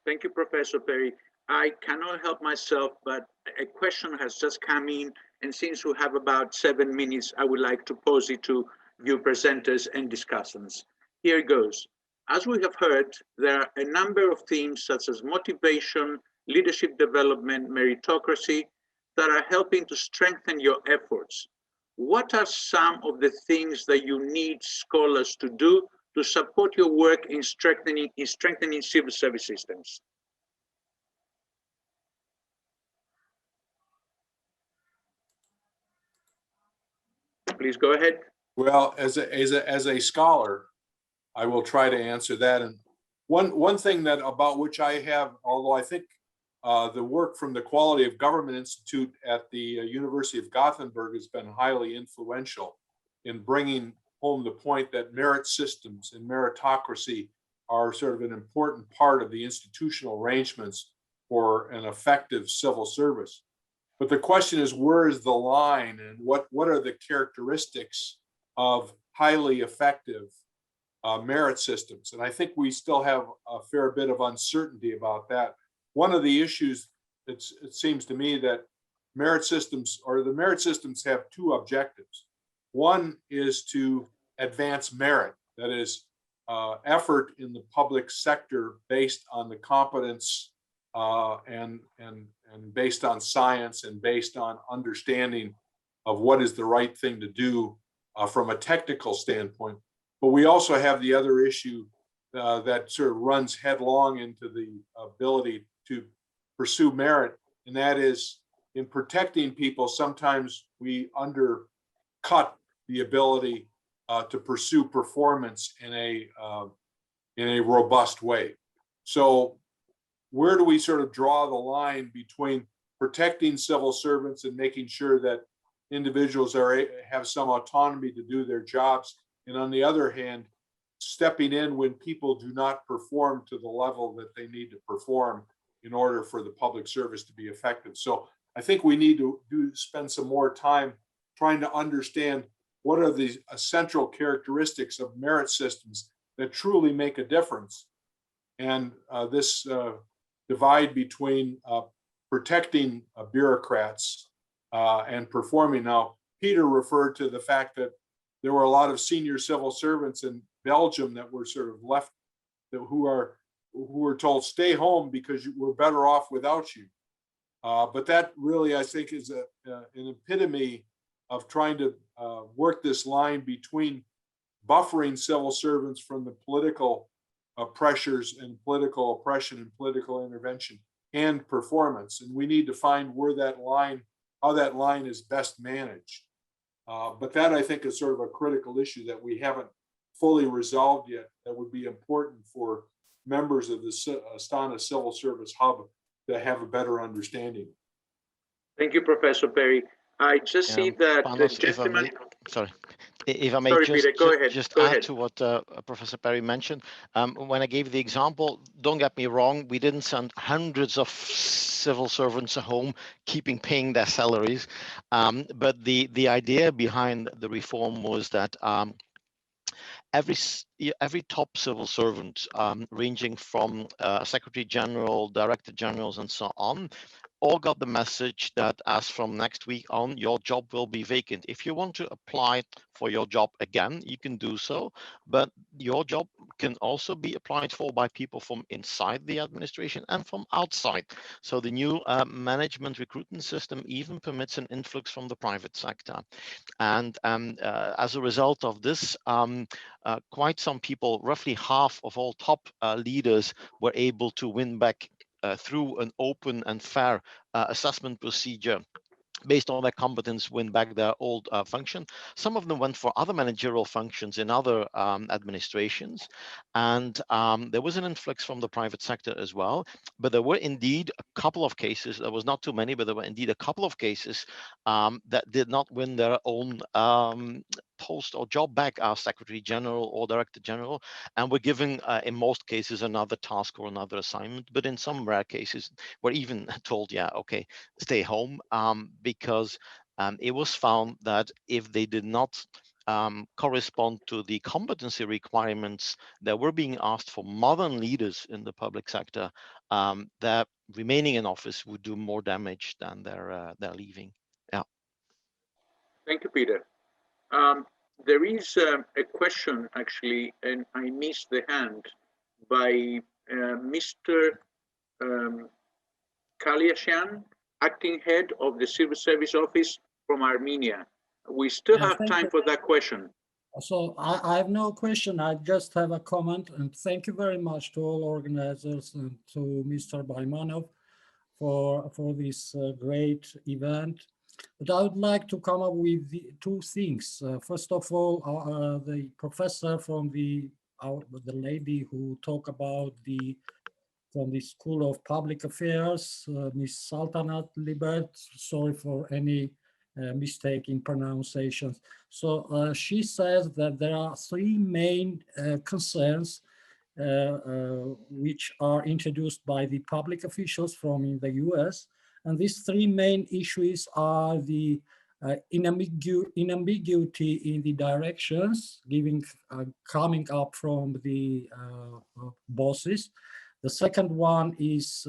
Thank you, Professor Perry. I cannot help myself, but a question has just come in, and since we have about 7 minutes, I would like to pose it to you presenters and discussants. Here it goes. As we have heard, there are a number of themes such as motivation, leadership development, meritocracy, that are helping to strengthen your efforts. What are some of the things that you need scholars to do to support your work in strengthening civil service systems? Please go ahead. Well, as a scholar, I will try to answer that. And one thing that about which I have, although I think the work from the Quality of Government Institute at the University of Gothenburg has been highly influential in bringing home the point that merit systems and meritocracy are sort of an important part of the institutional arrangements for an effective civil service. But the question is, where is the line, and what are the characteristics of highly effective merit systems. And I think we still have a fair bit of uncertainty about that. One of the issues, it seems to me, that merit systems, or the merit systems, have two objectives. One is to advance merit, that is, effort in the public sector based on the competence and based on science and based on understanding of what is the right thing to do from a technical standpoint. But we also have the other issue that sort of runs headlong into the ability to pursue merit, and that is, in protecting people, sometimes we undercut the ability to pursue performance in a robust way. So where do we sort of draw the line between protecting civil servants and making sure that individuals have some autonomy to do their jobs, and on the other hand, stepping in when people do not perform to the level that they need to perform in order for the public service to be effective? So I think we need to spend some more time trying to understand what are the essential characteristics of merit systems that truly make a difference. And this divide between protecting bureaucrats and performing. Now, Peter referred to the fact that there were a lot of senior civil servants in Belgium that were sort of left, who were told, stay home because we're better off without you. But that really, I think, is an epitome of trying to work this line between buffering civil servants from the political pressures and political oppression and political intervention and performance. And we need to find where that line, how that line is best managed. But that, I think, is sort of a critical issue that we haven't fully resolved yet, that would be important for members of the Astana Civil Service Hub to have a better understanding. Thank you, Professor Perry. I just see that the gentleman. If I may, Sorry, just, Peter, go ahead. just Go add ahead. to what Professor Perry mentioned. When I gave the example, don't get me wrong, we didn't send hundreds of civil servants home, paying their salaries. But the idea behind the reform was that every top civil servant, ranging from Secretary General, Director Generals, and so on, all got the message that as from next week on, your job will be vacant. If you want to apply for your job again, you can do so, but your job can also be applied for by people from inside the administration and from outside. So the new management recruitment system even permits an influx from the private sector. And as a result of this, quite some people, roughly half of all top leaders, were able to win back through an open and fair assessment procedure based on their competence, win back their old function. Some of them went for other managerial functions in other administrations. And there was an influx from the private sector as well. But there were indeed a couple of cases, there was not too many, but there were indeed a couple of cases that did not win their own post or job back as Secretary General or Director General, and were given, in most cases, another task or another assignment. But in some rare cases, were even told, yeah, okay, stay home, because it was found that if they did not correspond to the competency requirements that were being asked for modern leaders in the public sector, their remaining in office would do more damage than their leaving. Yeah. Thank you, Peter. There is a question, actually, and I missed the hand, by Mr. Kalyashan, acting head of the Civil Service Office from Armenia. We still have time for that question. So I have no question. I just have a comment, and thank you very much to all organizers and to Mr. Baymanov for this great event. But I would like to come up with two things. First of all, the professor from the lady who talked about from the School of Public Affairs, Ms. Saltanat Libert, sorry for any mistake in pronunciations. So she says that there are three main concerns which are introduced by the public officials from the US. And these three main issues are the inambiguity in the directions coming up from the bosses. The second one is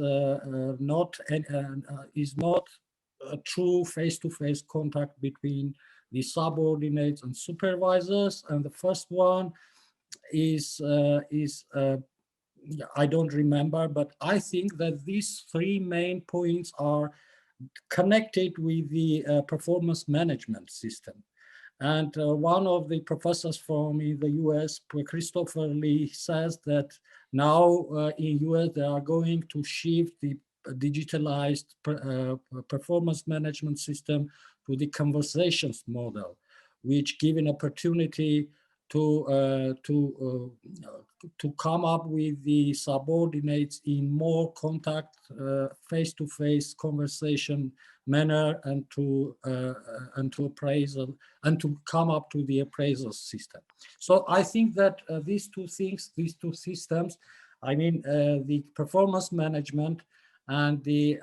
not a true face-to-face contact between the subordinates and supervisors. And the first one is I don't remember, but I think that these three main points are connected with the performance management system. And one of the professors from the US, Christopher Lee, says that now in US they are going to shift the digitalized performance management system to the conversations model, which give an opportunity to come up with the subordinates in more contact, face-to-face conversation manner, and to appraisal and to come up to the appraisal system. So I think that these two things, these two systems, I mean the performance management and the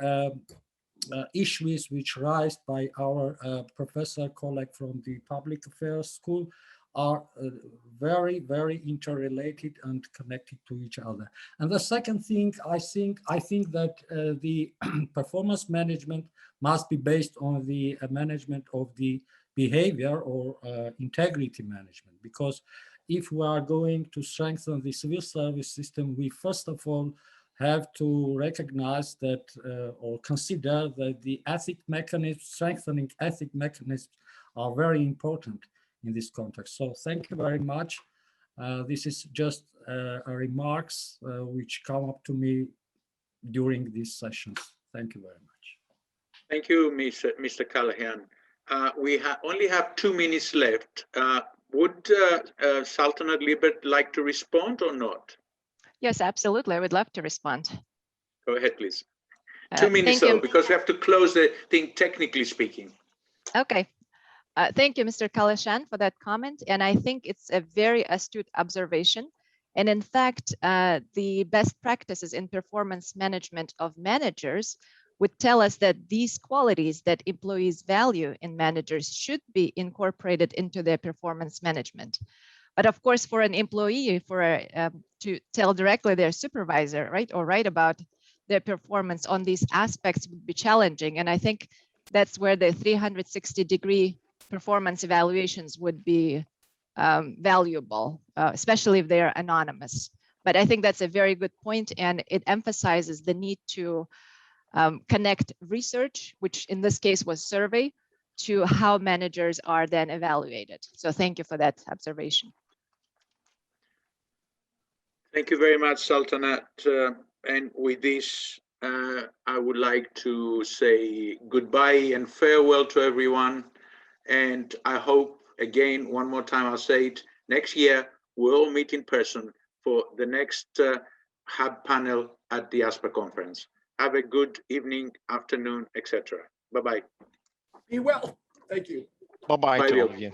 issues which raised by our professor colleague from the public affairs school are very, very interrelated and connected to each other. And the second thing, I think that the performance management must be based on the management of the behavior or integrity management, because if we are going to strengthen the civil service system, we first of all have to recognize that or consider that the ethic mechanisms, strengthening ethic mechanisms are very important in this context. So thank you very much. This is just remarks which come up to me during these sessions. Thank you very much. Thank you, Mr. Callahan. We only have 2 minutes left. Would Sultanate Libert like to respond or not? Yes, absolutely. I would love to respond. Go ahead, please. 2 minutes though, because we have to close the thing technically speaking. Okay. Thank you, Mr. Kalashan, for that comment. And I think it's a very astute observation. And in fact, the best practices in performance management of managers would tell us that these qualities that employees value in managers should be incorporated into their performance management. But of course, for an employee, to tell directly their supervisor, right, or write about their performance on these aspects would be challenging. And I think that's where the 360-degree performance evaluations would be valuable, especially if they are anonymous. But I think that's a very good point, and it emphasizes the need to connect research, which in this case was survey, to how managers are then evaluated. So thank you for that observation. Thank you very much, Sultanate. And with this, I would like to say goodbye and farewell to everyone. And I hope, again, one more time, I'll say it, next year, we'll meet in person for the next hub panel at the ASPA conference. Have a good evening, afternoon, etc. Bye-bye. Be well. Thank you. Bye-bye to all of you.